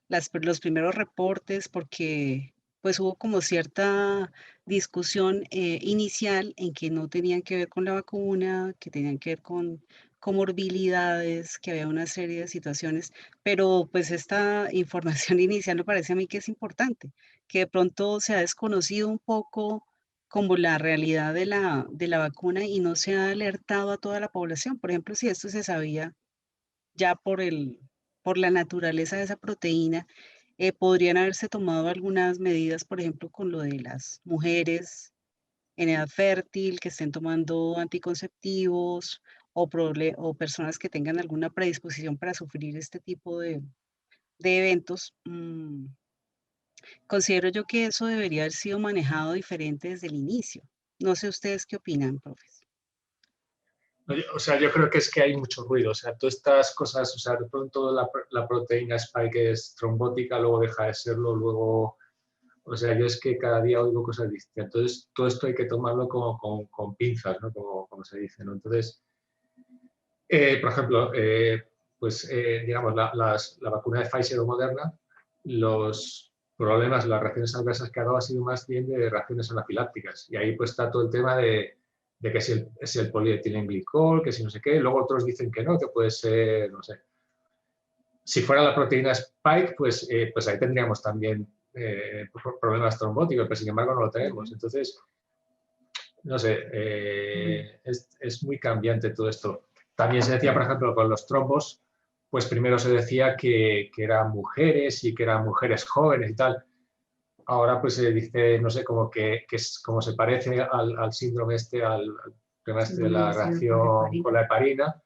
los primeros reportes, porque pues hubo como cierta discusión inicial en que no tenían que ver con la vacuna, que tenían que ver con comorbilidades, que había una serie de situaciones, pero pues esta información inicial me parece a mí que es importante, que de pronto se ha desconocido un poco como la realidad de la vacuna y no se ha alertado a toda la población. Por ejemplo, si esto se sabía ya por la naturaleza de esa proteína, podrían haberse tomado algunas medidas, por ejemplo, con lo de las mujeres en edad fértil que estén tomando anticonceptivos o personas que tengan alguna predisposición para sufrir este tipo de eventos. Considero yo que eso debería haber sido manejado diferente desde el inicio. No sé ustedes qué opinan, profes. O sea, yo creo que es que hay mucho ruido. O sea, todas estas cosas, o sea, de pronto la proteína spike es trombótica, luego deja de serlo, luego... O sea, yo es que cada día oigo cosas distintas. Entonces, todo esto hay que tomarlo como, con pinzas, ¿no? Como se dice, ¿no? Entonces, por ejemplo, pues, digamos, la vacuna de Pfizer o Moderna, los problemas, las reacciones adversas que ha dado ha sido más bien de reacciones anafilácticas. Y ahí pues está todo el tema de que si el polietilenglicol, que si no sé qué. Luego otros dicen que no, que puede ser, no sé. Si fuera la proteína Spike, pues, pues ahí tendríamos también problemas trombóticos, pero sin embargo no lo tenemos. Entonces, no sé, es muy cambiante todo esto. También se decía, por ejemplo, con los trombos, pues primero se decía que eran mujeres y que eran mujeres jóvenes y tal. Ahora pues se dice, no sé, como como se parece al síndrome este, al tema este de la reacción con la heparina,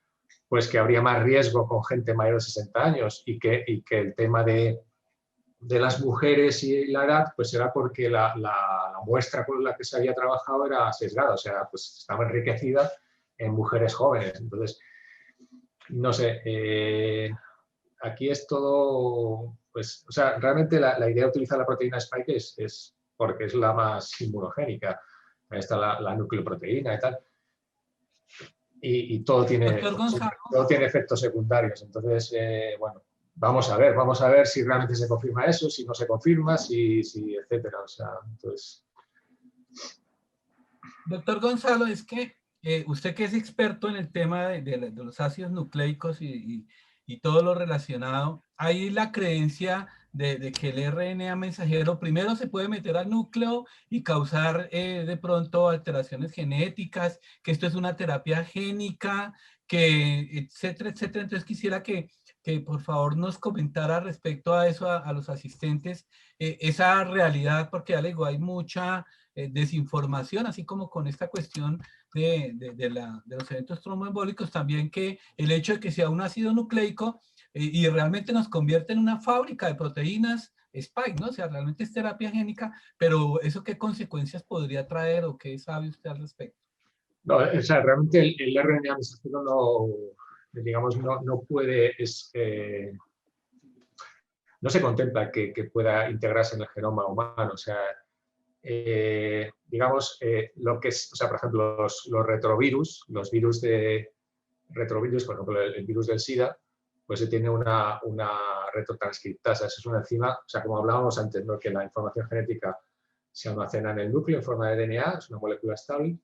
pues que habría más riesgo con gente mayor de 60 años y que el tema de las mujeres y la edad, pues era porque la muestra con la que se había trabajado era sesgada, o sea, pues estaba enriquecida en mujeres jóvenes. Entonces, no sé, aquí es todo, pues, o sea, realmente la idea de utilizar la proteína Spike es porque es la más inmunogénica. Ahí está la nucleoproteína y tal. Y todo tiene efectos secundarios. Entonces, bueno, vamos a ver si realmente se confirma eso, si no se confirma, si etcétera. O sea, entonces... Doctor Gonzalo, es que usted que es experto en el tema de los ácidos nucleicos y y todo lo relacionado, hay la creencia de que el RNA mensajero primero se puede meter al núcleo y causar de pronto alteraciones genéticas, que esto es una terapia génica, que etcétera, etcétera. Entonces quisiera que por favor nos comentara respecto a eso a los asistentes, esa realidad, porque ya le digo, hay mucha desinformación, así como con esta cuestión de los eventos tromboembólicos, también que el hecho de que sea un ácido nucleico y realmente nos convierte en una fábrica de proteínas spike, ¿no? O sea, realmente es terapia génica, pero ¿eso qué consecuencias podría traer o qué sabe usted al respecto? No, o sea, realmente el RNA mensajero no, digamos, no puede, no se contempla que pueda integrarse en el genoma humano. O sea, digamos, lo que es, o sea, por ejemplo, los retrovirus, los virus de retrovirus, por ejemplo, el virus del SIDA, pues se tiene una retrotranscriptasa. Eso es una enzima, o sea, como hablábamos antes, ¿no? Que la información genética se almacena en el núcleo en forma de DNA, es una molécula estable.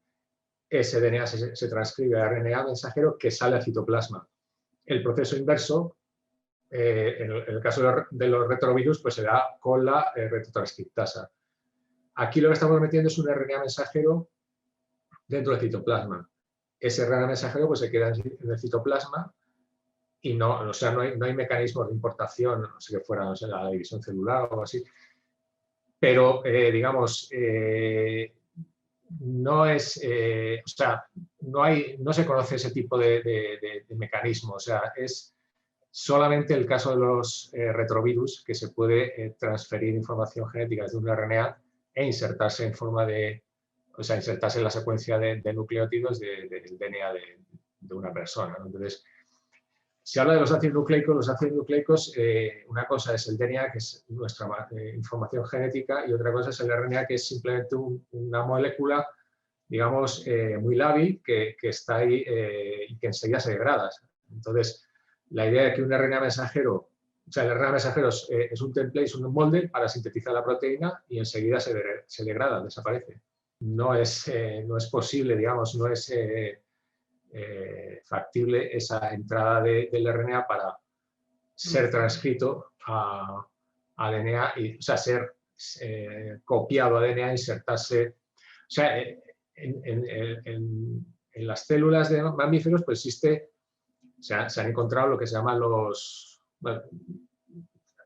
Ese DNA se transcribe a RNA mensajero que sale al citoplasma. El proceso inverso, en el caso de los retrovirus, pues se da con la retrotranscriptasa. Aquí lo que estamos metiendo es un RNA mensajero dentro del citoplasma. Ese RNA mensajero pues se queda en el citoplasma y no, o sea, no hay mecanismos de importación, no sé que fuera, no sé, la división celular o algo así. Pero, digamos, no es, o sea, no se conoce ese tipo de mecanismo. O sea, es solamente el caso de los retrovirus que se puede transferir información genética desde un RNA e insertarse en forma de, o sea, insertarse en la secuencia de nucleótidos del DNA de una persona, ¿no? Entonces, se habla de los ácidos nucleicos. Los ácidos nucleicos, una cosa es el DNA, que es nuestra información genética, y otra cosa es el RNA, que es simplemente una molécula, digamos, muy lábil, que está ahí y que enseguida se degrada. Entonces, la idea de que un RNA mensajero, o sea, el RNA mensajero es un template, es un molde para sintetizar la proteína y enseguida se degrada, desaparece. No es posible, digamos, no es factible esa entrada del RNA para ser transcrito a DNA, y, o sea, ser copiado a DNA, insertarse. O sea, en las células de mamíferos pues existe, se han encontrado lo que se llaman los... Bueno,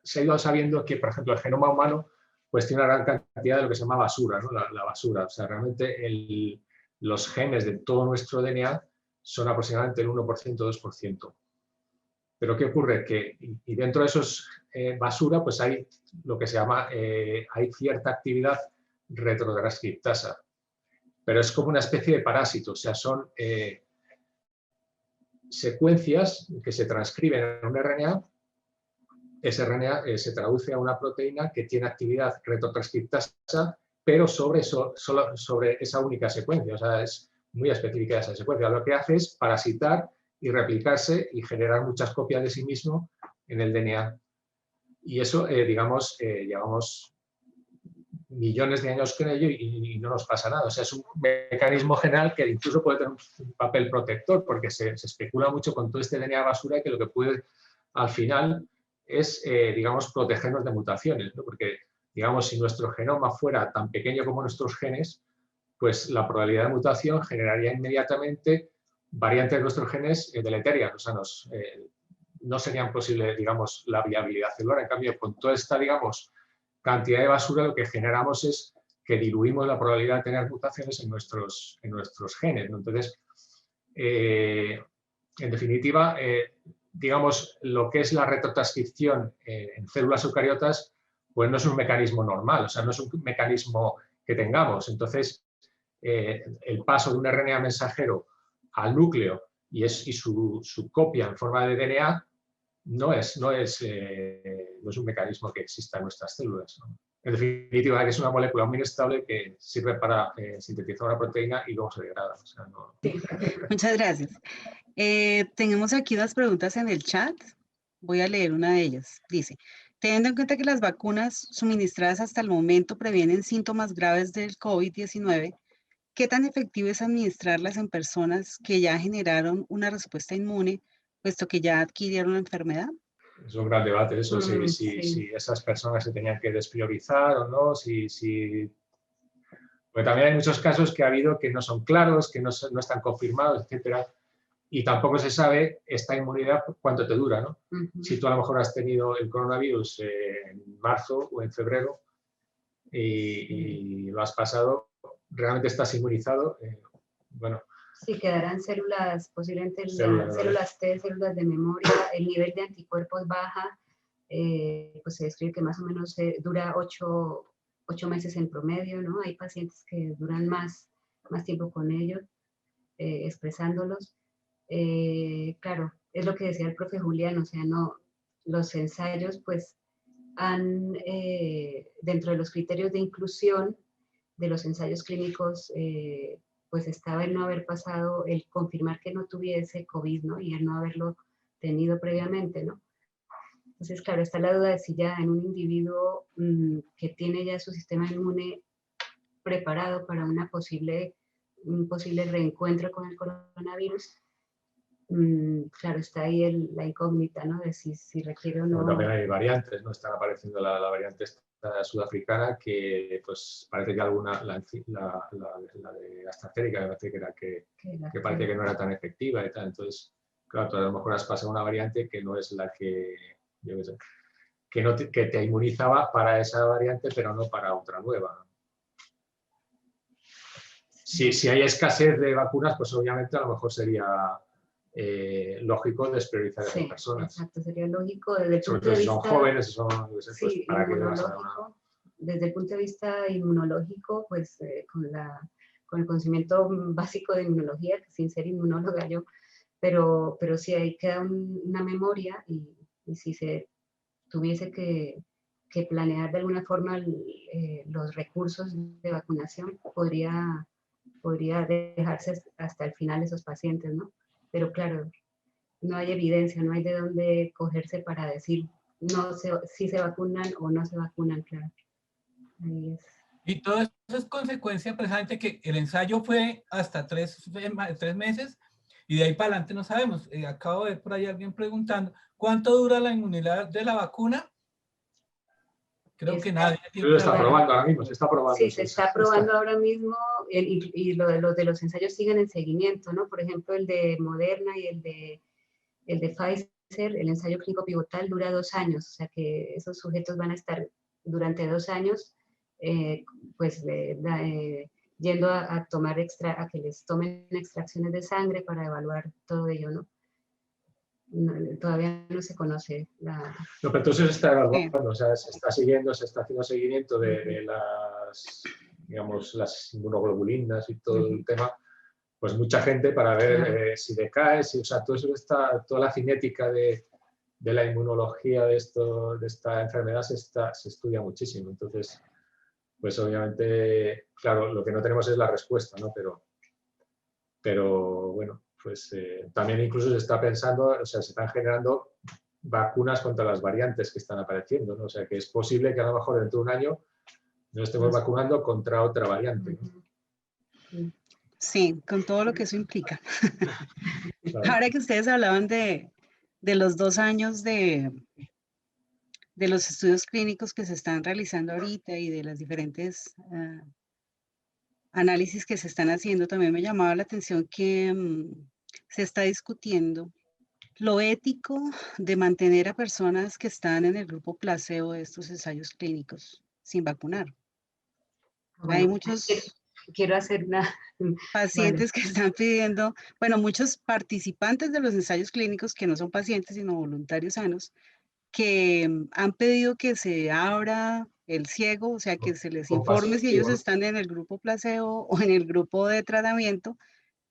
se ha ido sabiendo que, por ejemplo, el genoma humano pues tiene una gran cantidad de lo que se llama basura, ¿no? La basura. O sea, realmente los genes de todo nuestro DNA son aproximadamente el 1%, 2%. Pero ¿qué ocurre? Que y dentro de esos basura, pues hay lo que se llama, hay cierta actividad retrotranscriptasa, pero es como una especie de parásito. O sea, son secuencias que se transcriben en un RNA. Ese RNA se traduce a una proteína que tiene actividad retrotranscriptasa, pero sobre esa única secuencia. O sea, es muy específica esa secuencia. Lo que hace es parasitar y replicarse y generar muchas copias de sí mismo en el DNA. Y eso, digamos, llevamos millones de años con ello y no nos pasa nada. O sea, es un mecanismo general que incluso puede tener un papel protector, porque se especula mucho con todo este DNA basura, que lo que puede al final es, digamos, protegernos de mutaciones, ¿no? Porque, digamos, si nuestro genoma fuera tan pequeño como nuestros genes, pues la probabilidad de mutación generaría inmediatamente variantes de nuestros genes deleterias. O sea, no serían posibles, digamos, la viabilidad celular. En cambio, con toda esta, digamos, cantidad de basura, lo que generamos es que diluimos la probabilidad de tener mutaciones en nuestros genes, ¿no? Entonces, en definitiva, digamos, lo que es la retrotranscripción en células eucariotas, pues no es un mecanismo normal, o sea, no es un mecanismo que tengamos. Entonces, el paso de un RNA mensajero al núcleo y su copia en forma de DNA no es un mecanismo que exista en nuestras células, ¿no? En definitiva, es una molécula muy inestable que sirve para sintetizar una proteína y luego se degrada. O sea, no... Sí. Muchas gracias. Tenemos aquí unas preguntas en el chat. Voy a leer una de ellas. Dice, teniendo en cuenta que las vacunas suministradas hasta el momento previenen síntomas graves del COVID-19, ¿qué tan efectivo es administrarlas en personas que ya generaron una respuesta inmune puesto que ya adquirieron la enfermedad? Es un gran debate eso, Sí. si esas personas se tenían que despriorizar o no, porque también hay muchos casos que ha habido que no son claros, que no están confirmados, etcétera, y tampoco se sabe esta inmunidad cuánto te dura, ¿no? Si tú a lo mejor has tenido el coronavirus en marzo o en febrero y lo has pasado, realmente estás inmunizado, bueno. Sí, quedarán células, posiblemente Células T, células de memoria, el nivel de anticuerpos baja, pues se describe que más o menos dura 8 meses en promedio, ¿no? Hay pacientes que duran más tiempo con ellos, expresándolos. Claro, es lo que decía el profe Julián, o sea, no, los ensayos pues han, dentro de los criterios de inclusión de los ensayos clínicos, pues estaba el no haber pasado, el confirmar que no tuviese COVID, ¿no? Y el no haberlo tenido previamente, ¿no? Entonces, claro, está la duda de si ya en un individuo que tiene ya su sistema inmune preparado para un posible reencuentro con el coronavirus, claro, está ahí la incógnita, ¿no? De si requiere o no. También hay variantes, ¿no? Están apareciendo la variante sudafricana que pues parece que alguna, la de AstraZeneca, me parece que parece que no era tan efectiva y tal. Entonces, claro, tú a lo mejor has pasado una variante que no es la que, yo qué sé, que te inmunizaba para esa variante, pero no para otra nueva. Si hay escasez de vacunas, pues obviamente a lo mejor sería lógico despriorizar a esas personas. Exacto, sería lógico desde el sobre punto todo de si son vista, jóvenes, pues, sí, ¿para qué le vas a dar una? Desde el punto de vista inmunológico, pues con el conocimiento básico de inmunología, sin ser inmunóloga yo, pero sí ahí queda una memoria y si se tuviese que planear de alguna forma los recursos de vacunación, podría dejarse hasta el final esos pacientes, ¿no? Pero claro, no hay evidencia, no hay de dónde cogerse para decir si se vacunan o no se vacunan, claro. Ahí es. Y todo eso es consecuencia precisamente que el ensayo fue hasta 3 meses y de ahí para adelante no sabemos. Acabo de ver por ahí alguien preguntando, ¿cuánto dura la inmunidad de la vacuna? Creo que nadie tiene. Se está probando ahora mismo, se está probando. Sí, se está probando ahora mismo y los de los ensayos siguen en seguimiento, ¿no? Por ejemplo, el de Moderna y el de Pfizer, el ensayo clínico pivotal dura 2 años, o sea que esos sujetos van a estar durante 2 años, pues yendo a que les tomen extracciones de sangre para evaluar todo ello, ¿no? Todavía no se conoce la... No, pero entonces está evaluando, o sea, se está haciendo seguimiento de las, digamos, las inmunoglobulinas y todo el tema, pues mucha gente para ver si decae, o sea, todo eso toda la cinética de la inmunología de esta enfermedad se estudia muchísimo. Entonces, pues obviamente, claro, lo que no tenemos es la respuesta, ¿no? Pero bueno, pues también incluso se está pensando, o sea, se están generando vacunas contra las variantes que están apareciendo, ¿no? O sea, que es posible que a lo mejor dentro de un año nos estemos vacunando contra otra variante, ¿no? Sí, con todo lo que eso implica. Claro. Ahora que ustedes hablaban de los 2 años de los estudios clínicos que se están realizando ahorita y de las diferentes análisis que se están haciendo, también me llamaba la atención que se está discutiendo lo ético de mantener a personas que están en el grupo placebo de estos ensayos clínicos sin vacunar. Bueno, hay muchos quiero hacer una... pacientes que están pidiendo, bueno, muchos participantes de los ensayos clínicos que no son pacientes sino voluntarios sanos, que han pedido que se abra el ciego, o sea, que se les informe si ellos están en el grupo placebo o en el grupo de tratamiento,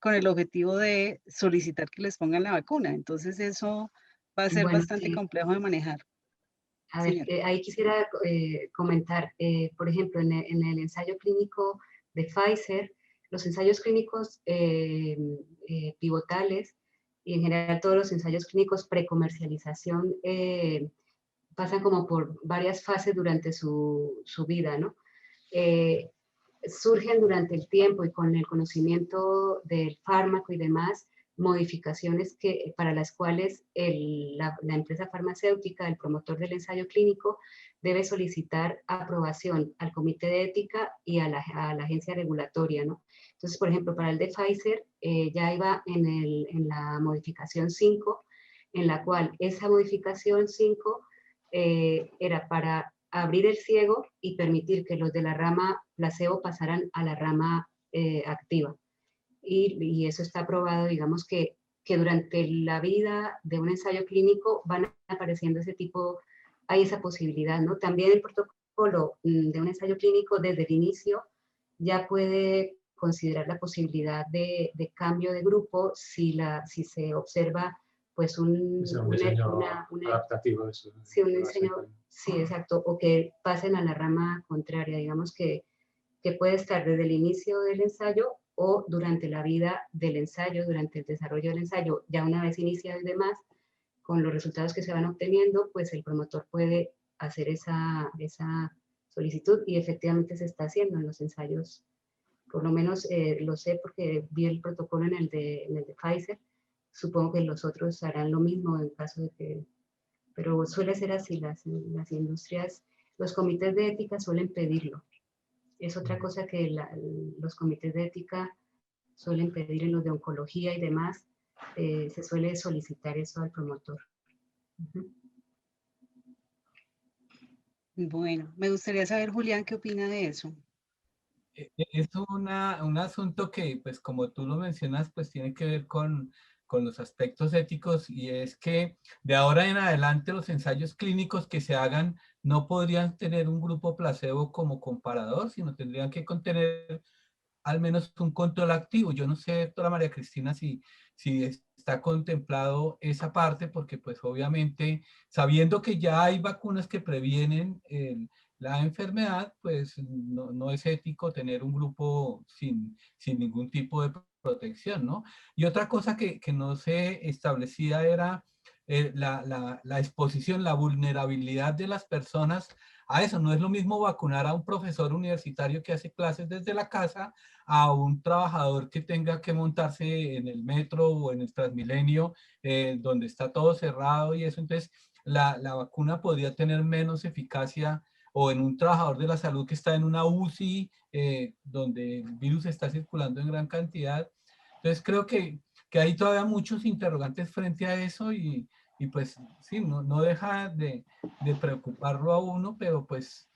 con el objetivo de solicitar que les pongan la vacuna. Entonces eso va a ser bastante complejo de manejar. A ver, ahí quisiera comentar, por ejemplo, en el ensayo clínico de Pfizer, los ensayos clínicos pivotales y en general todos los ensayos clínicos precomercialización pasan como por varias fases durante su vida, ¿no? Surgen durante el tiempo y con el conocimiento del fármaco y demás, modificaciones para las cuales la empresa farmacéutica, el promotor del ensayo clínico, debe solicitar aprobación al comité de ética y a la agencia regulatoria, ¿no? Entonces, por ejemplo, para el de Pfizer ya iba en la modificación 5, en la cual esa modificación 5 era para abrir el ciego y permitir que los de la rama placebo pasaran a la rama activa. Y eso está aprobado, digamos que durante la vida de un ensayo clínico van apareciendo ese tipo, hay esa posibilidad, ¿no? También el protocolo de un ensayo clínico desde el inicio ya puede considerar la posibilidad de cambio de grupo si se observa pues un diseño adaptativo de eso. Sí, un diseño, sí, exacto, o que pasen a la rama contraria, digamos que puede estar desde el inicio del ensayo o durante la vida del ensayo, durante el desarrollo del ensayo. Ya una vez inicia y demás, con los resultados que se van obteniendo, pues el promotor puede hacer esa solicitud y efectivamente se está haciendo en los ensayos. Por lo menos lo sé porque vi el protocolo en el de Pfizer. Supongo que los otros harán lo mismo en caso de que... Pero suele ser así, las industrias, los comités de ética suelen pedirlo. Es otra cosa que los comités de ética suelen pedir en los de oncología y demás, se suele solicitar eso al promotor. Bueno, me gustaría saber, Julián, ¿qué opina de eso? Es un asunto que, pues como tú lo mencionas, pues tiene que ver con los aspectos éticos, y es que de ahora en adelante los ensayos clínicos que se hagan no podrían tener un grupo placebo como comparador, sino tendrían que contener al menos un control activo. Yo no sé, doctora María Cristina, si está contemplado esa parte, porque pues obviamente, sabiendo que ya hay vacunas que previenen la enfermedad, pues no es ético tener un grupo sin ningún tipo de protección, ¿no? Y otra cosa que no se establecía era la exposición, la vulnerabilidad de las personas a eso. No es lo mismo vacunar a un profesor universitario que hace clases desde la casa a un trabajador que tenga que montarse en el metro o en el Transmilenio, donde está todo cerrado y eso. Entonces, la vacuna podría tener menos eficacia, o en un trabajador de la salud que está en una UCI, donde el virus está circulando en gran cantidad. Entonces, creo que hay todavía muchos interrogantes frente a eso, y pues sí, no deja de preocuparlo a uno, pero pues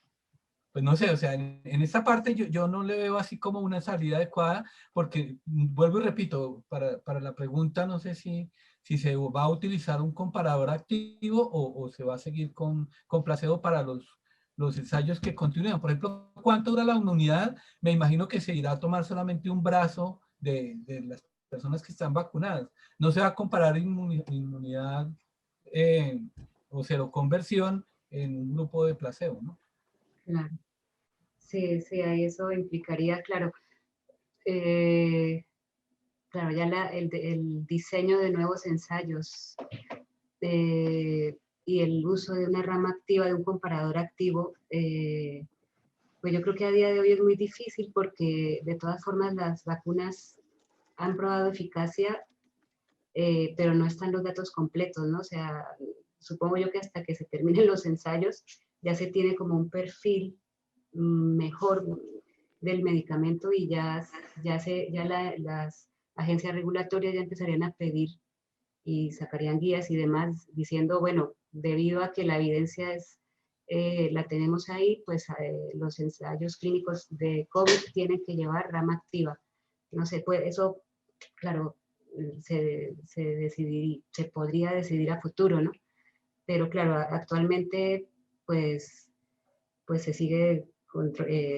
no sé, o sea, en esta parte yo no le veo así como una salida adecuada, porque vuelvo y repito, para la pregunta, no sé si se va a utilizar un comparador activo o se va a seguir con placebo para los ensayos que continúan. Por ejemplo, ¿cuánto dura la inmunidad? Me imagino que se irá a tomar solamente un brazo de las personas que están vacunadas. No se va a comparar inmunidad o seroconversión en un grupo de placebo, ¿no? Claro. Sí, ahí eso implicaría, claro, claro, ya el diseño de nuevos ensayos y el uso de una rama activa, de un comparador activo, pues yo creo que a día de hoy es muy difícil porque de todas formas las vacunas han probado eficacia, pero no están los datos completos, ¿no? O sea, supongo yo que hasta que se terminen los ensayos ya se tiene como un perfil mejor del medicamento y ya las agencias regulatorias ya empezarían a pedir y sacarían guías y demás diciendo, bueno, debido a que la evidencia la tenemos ahí, pues los ensayos clínicos de COVID tienen que llevar rama activa. No sé, pues eso, claro, se podría decidir a futuro, ¿no? Pero claro, actualmente, pues se sigue,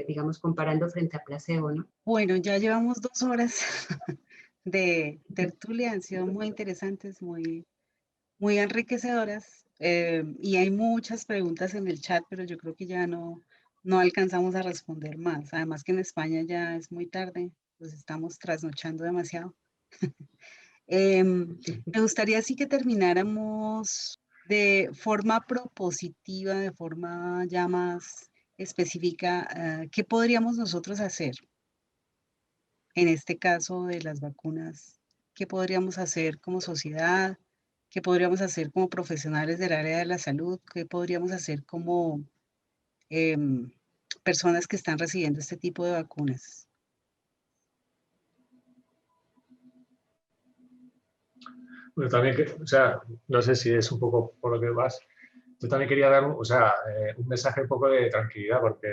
digamos, comparando frente a placebo, ¿no? Bueno, ya llevamos 2 horas de tertulia, han sido muy interesantes, muy enriquecedoras, y hay muchas preguntas en el chat, pero yo creo que ya no alcanzamos a responder más. Además que en España ya es muy tarde, pues estamos trasnochando demasiado. Me gustaría así que termináramos de forma propositiva, de forma ya más específica, ¿qué podríamos nosotros hacer en este caso de las vacunas qué podríamos hacer como sociedad, qué podríamos hacer como profesionales del área de la salud, qué podríamos hacer como personas que están recibiendo este tipo de vacunas. Bueno, también, o sea, no sé si es un poco por lo que vas. Yo también quería dar, o sea, un mensaje un poco de tranquilidad, porque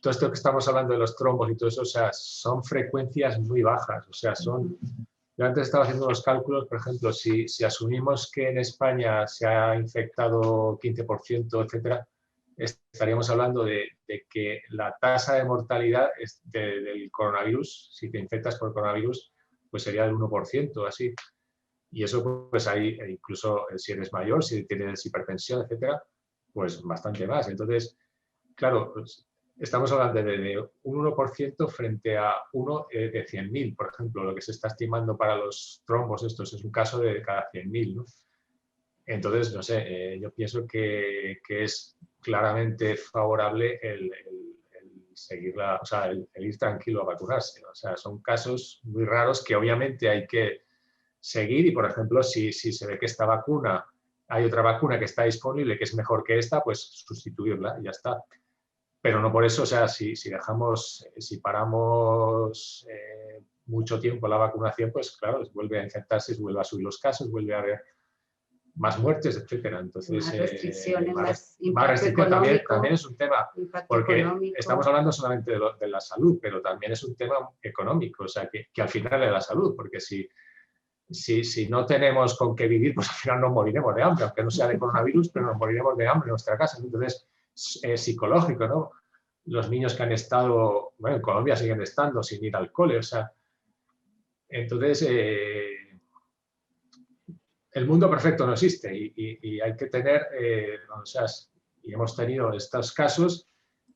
todo esto que estamos hablando de los trombos y todo eso, o sea, son frecuencias muy bajas. O sea, son. Yo antes estaba haciendo los cálculos, por ejemplo, si asumimos que en España se ha infectado 15%, etcétera, estaríamos hablando de que la tasa de mortalidad del coronavirus, si te infectas por coronavirus, pues sería del 1%, así. Y eso, pues ahí, incluso si eres mayor, si tienes hipertensión, etcétera, pues bastante más. Entonces, claro, pues, estamos hablando de un 1% frente a uno de 100.000, por ejemplo. Lo que se está estimando para los trombos estos es un caso de cada 100.000, ¿no? Entonces, no sé, yo pienso que es claramente favorable el seguirla, o sea, el ir tranquilo a vacunarse, ¿no? O sea, son casos muy raros que obviamente hay que seguir y, por ejemplo, si se ve que esta vacuna, hay otra vacuna que está disponible que es mejor que esta, pues sustituirla y ya está. Pero no por eso, o sea, si paramos mucho tiempo la vacunación, pues claro, vuelve a infectarse, vuelve a subir los casos, vuelve a haber más muertes, etcétera. Entonces, más restricciones, más restricciones también es un tema, porque económico. estamos hablando solamente de la salud, pero también es un tema económico, o sea, que al final es la salud, porque si no tenemos con qué vivir, pues al final nos moriremos de hambre, aunque no sea de coronavirus, pero nos moriremos de hambre en nuestra casa. Entonces, es psicológico, ¿no? Los niños que han estado, bueno, en Colombia siguen estando sin ir al cole, o sea, entonces, el mundo perfecto no existe y hay que tener, o sea, y hemos tenido estos casos,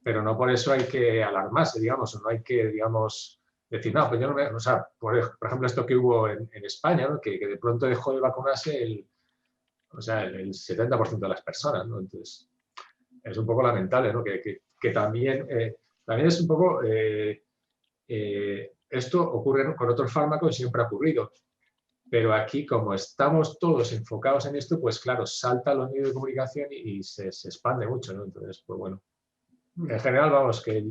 pero no por eso hay que alarmarse, digamos, o no hay que, digamos, decir, no, pues yo no me, o sea, por ejemplo, esto que hubo en España, ¿no? que de pronto dejó de vacunarse el 70% de las personas, ¿no? Entonces, es un poco lamentable, ¿no? Que también es un poco, esto ocurre con otros fármacos, siempre ha ocurrido, pero aquí, como estamos todos enfocados en esto, pues claro, salta los medios de comunicación y se expande mucho, ¿no? Entonces, pues bueno, en general, vamos, que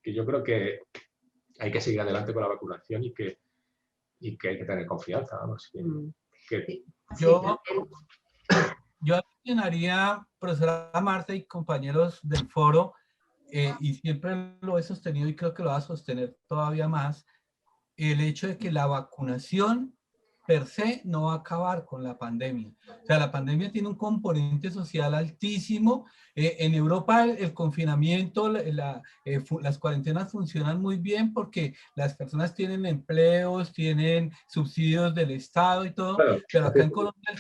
yo creo que hay que seguir adelante con la vacunación y que hay que tener confianza, vamos. Yo adicionaría, profesora Marta y compañeros del foro, y siempre lo he sostenido y creo que lo va a sostener todavía más, el hecho de que la vacunación per se no va a acabar con la pandemia. O sea, la pandemia tiene un componente social altísimo. En Europa el confinamiento, las cuarentenas funcionan muy bien porque las personas tienen empleos, tienen subsidios del Estado y todo, Bueno, pero acá en Colombia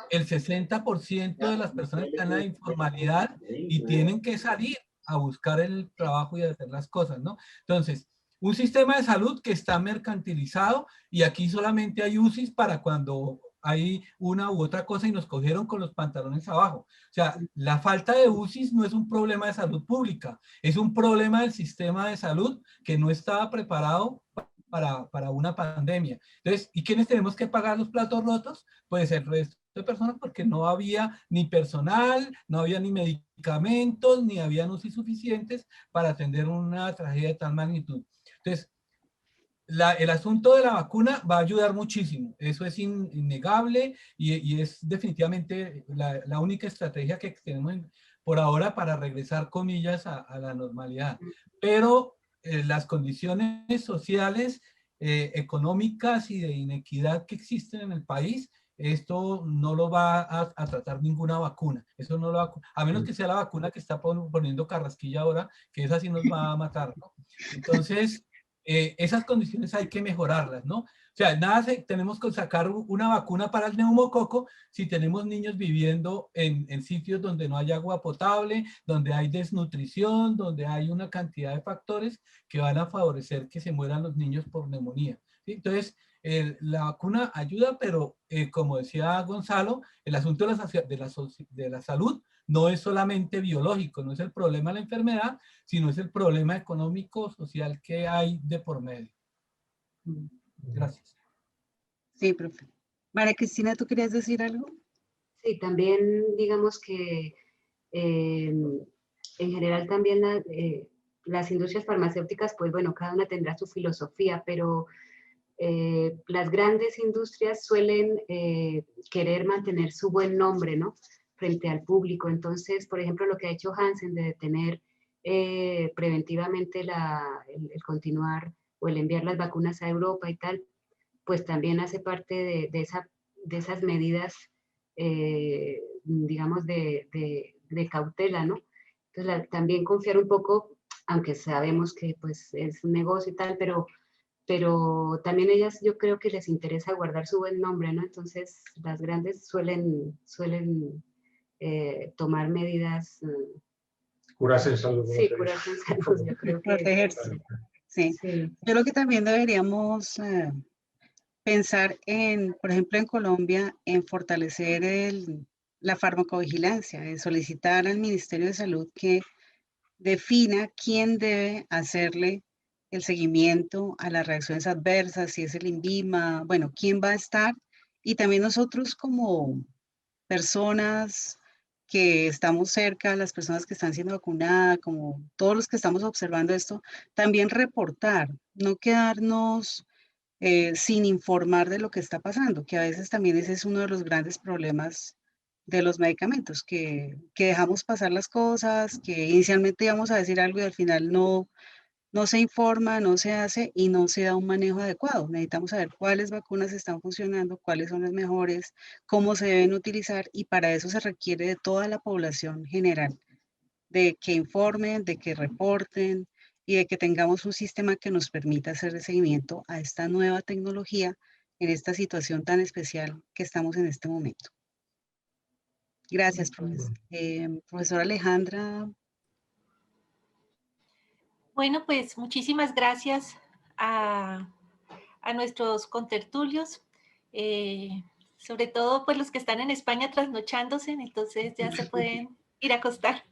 el 60% de las personas están en la informalidad y tienen que salir a buscar el trabajo y a hacer las cosas, ¿no? Entonces, un sistema de salud que está mercantilizado y aquí solamente hay UCIs para cuando hay una u otra cosa y nos cogieron con los pantalones abajo. O sea, la falta de UCIs no es un problema de salud pública, es un problema del sistema de salud que no estaba preparado para una pandemia. Entonces, ¿y quiénes tenemos que pagar los platos rotos? Pues el resto de personas, porque no había ni personal, no había ni medicamentos, ni había UCI suficientes para atender una tragedia de tal magnitud. Entonces, el asunto de la vacuna va a ayudar muchísimo, eso es innegable y es definitivamente la única estrategia que tenemos por ahora para regresar, comillas, a la normalidad. Pero las condiciones sociales, económicas y de inequidad que existen en el país, esto no lo va a tratar ninguna vacuna. Eso no lo va a menos que sea la vacuna que está poniendo Carrasquilla ahora, que esa sí nos va a matar, ¿no? Entonces, esas condiciones hay que mejorarlas, ¿no? O sea, tenemos que sacar una vacuna para el neumococo si tenemos niños viviendo en sitios donde no hay agua potable, donde hay desnutrición, donde hay una cantidad de factores que van a favorecer que se mueran los niños por neumonía, ¿sí? Entonces, la vacuna ayuda, pero como decía Gonzalo, el asunto de la salud no es solamente biológico, no es el problema de la enfermedad, sino es el problema económico, social que hay de por medio. Gracias. Sí, profe. María Cristina, ¿tú querías decir algo? Sí, también digamos que en general también las industrias farmacéuticas, pues bueno, cada una tendrá su filosofía, pero las grandes industrias suelen querer mantener su buen nombre, ¿no? Frente al público. Entonces, por ejemplo, lo que ha hecho Hansen de detener preventivamente el continuar o el enviar las vacunas a Europa y tal, pues también hace parte de esas medidas, digamos, de cautela, ¿no? Entonces, también confiar un poco, aunque sabemos que pues es un negocio y tal, pero también ellas yo creo que les interesa guardar su buen nombre, ¿no? Entonces las grandes suelen tomar medidas. Curarse en salud. Sí, curarse en salud, yo creo que Protegerse. Sí. sí. Yo creo que también deberíamos pensar en, por ejemplo, en Colombia, en fortalecer la farmacovigilancia, en solicitar al Ministerio de Salud que defina quién debe hacerle el seguimiento a las reacciones adversas, si es el INVIMA, bueno, quién va a estar. Y también nosotros como personas que estamos cerca, las personas que están siendo vacunadas, como todos los que estamos observando esto, también reportar, no quedarnos sin informar de lo que está pasando, que a veces también ese es uno de los grandes problemas de los medicamentos, que dejamos pasar las cosas, que inicialmente íbamos a decir algo y al final no se informa, no se hace y no se da un manejo adecuado. Necesitamos saber cuáles vacunas están funcionando, cuáles son las mejores, cómo se deben utilizar y para eso se requiere de toda la población general, de que informen, de que reporten y de que tengamos un sistema que nos permita hacer el seguimiento a esta nueva tecnología en esta situación tan especial que estamos en este momento. Gracias, profesor. Profesora Alejandra. Bueno, pues muchísimas gracias a nuestros contertulios, sobre todo pues los que están en España trasnochándose, entonces ya se pueden ir a acostar.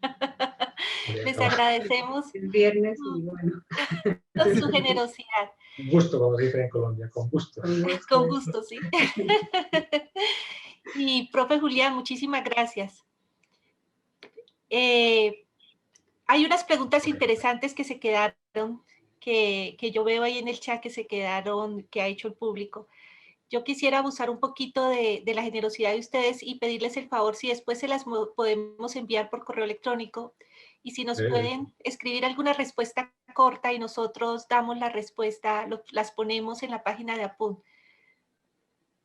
Les agradecemos El viernes y bueno. su generosidad. Con gusto, como se dice en Colombia, con gusto. Con gusto, sí. Y profe Julián, muchísimas gracias. Hay unas preguntas interesantes que se quedaron, que yo veo ahí en el chat que se quedaron, que ha hecho el público. Yo quisiera abusar un poquito de la generosidad de ustedes y pedirles el favor si después se las podemos enviar por correo electrónico y si nos pueden escribir alguna respuesta corta y nosotros damos la respuesta, las ponemos en la página de Apunt.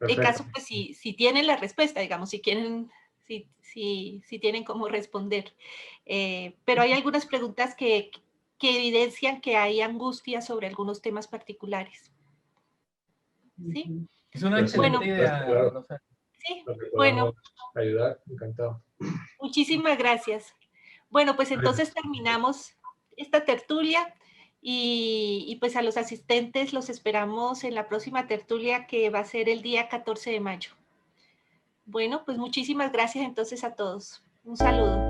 En caso, pues, si tienen la respuesta, digamos, si quieren, si tienen cómo responder. Pero hay algunas preguntas que evidencian que hay angustia sobre algunos temas particulares. ¿Sí? Es una excelente idea. Claro. Sí, bueno. Ayudar, encantado. Muchísimas gracias. Bueno, pues entonces terminamos esta tertulia y pues a los asistentes los esperamos en la próxima tertulia que va a ser el día 14 de mayo. Bueno, pues muchísimas gracias entonces a todos. Un saludo.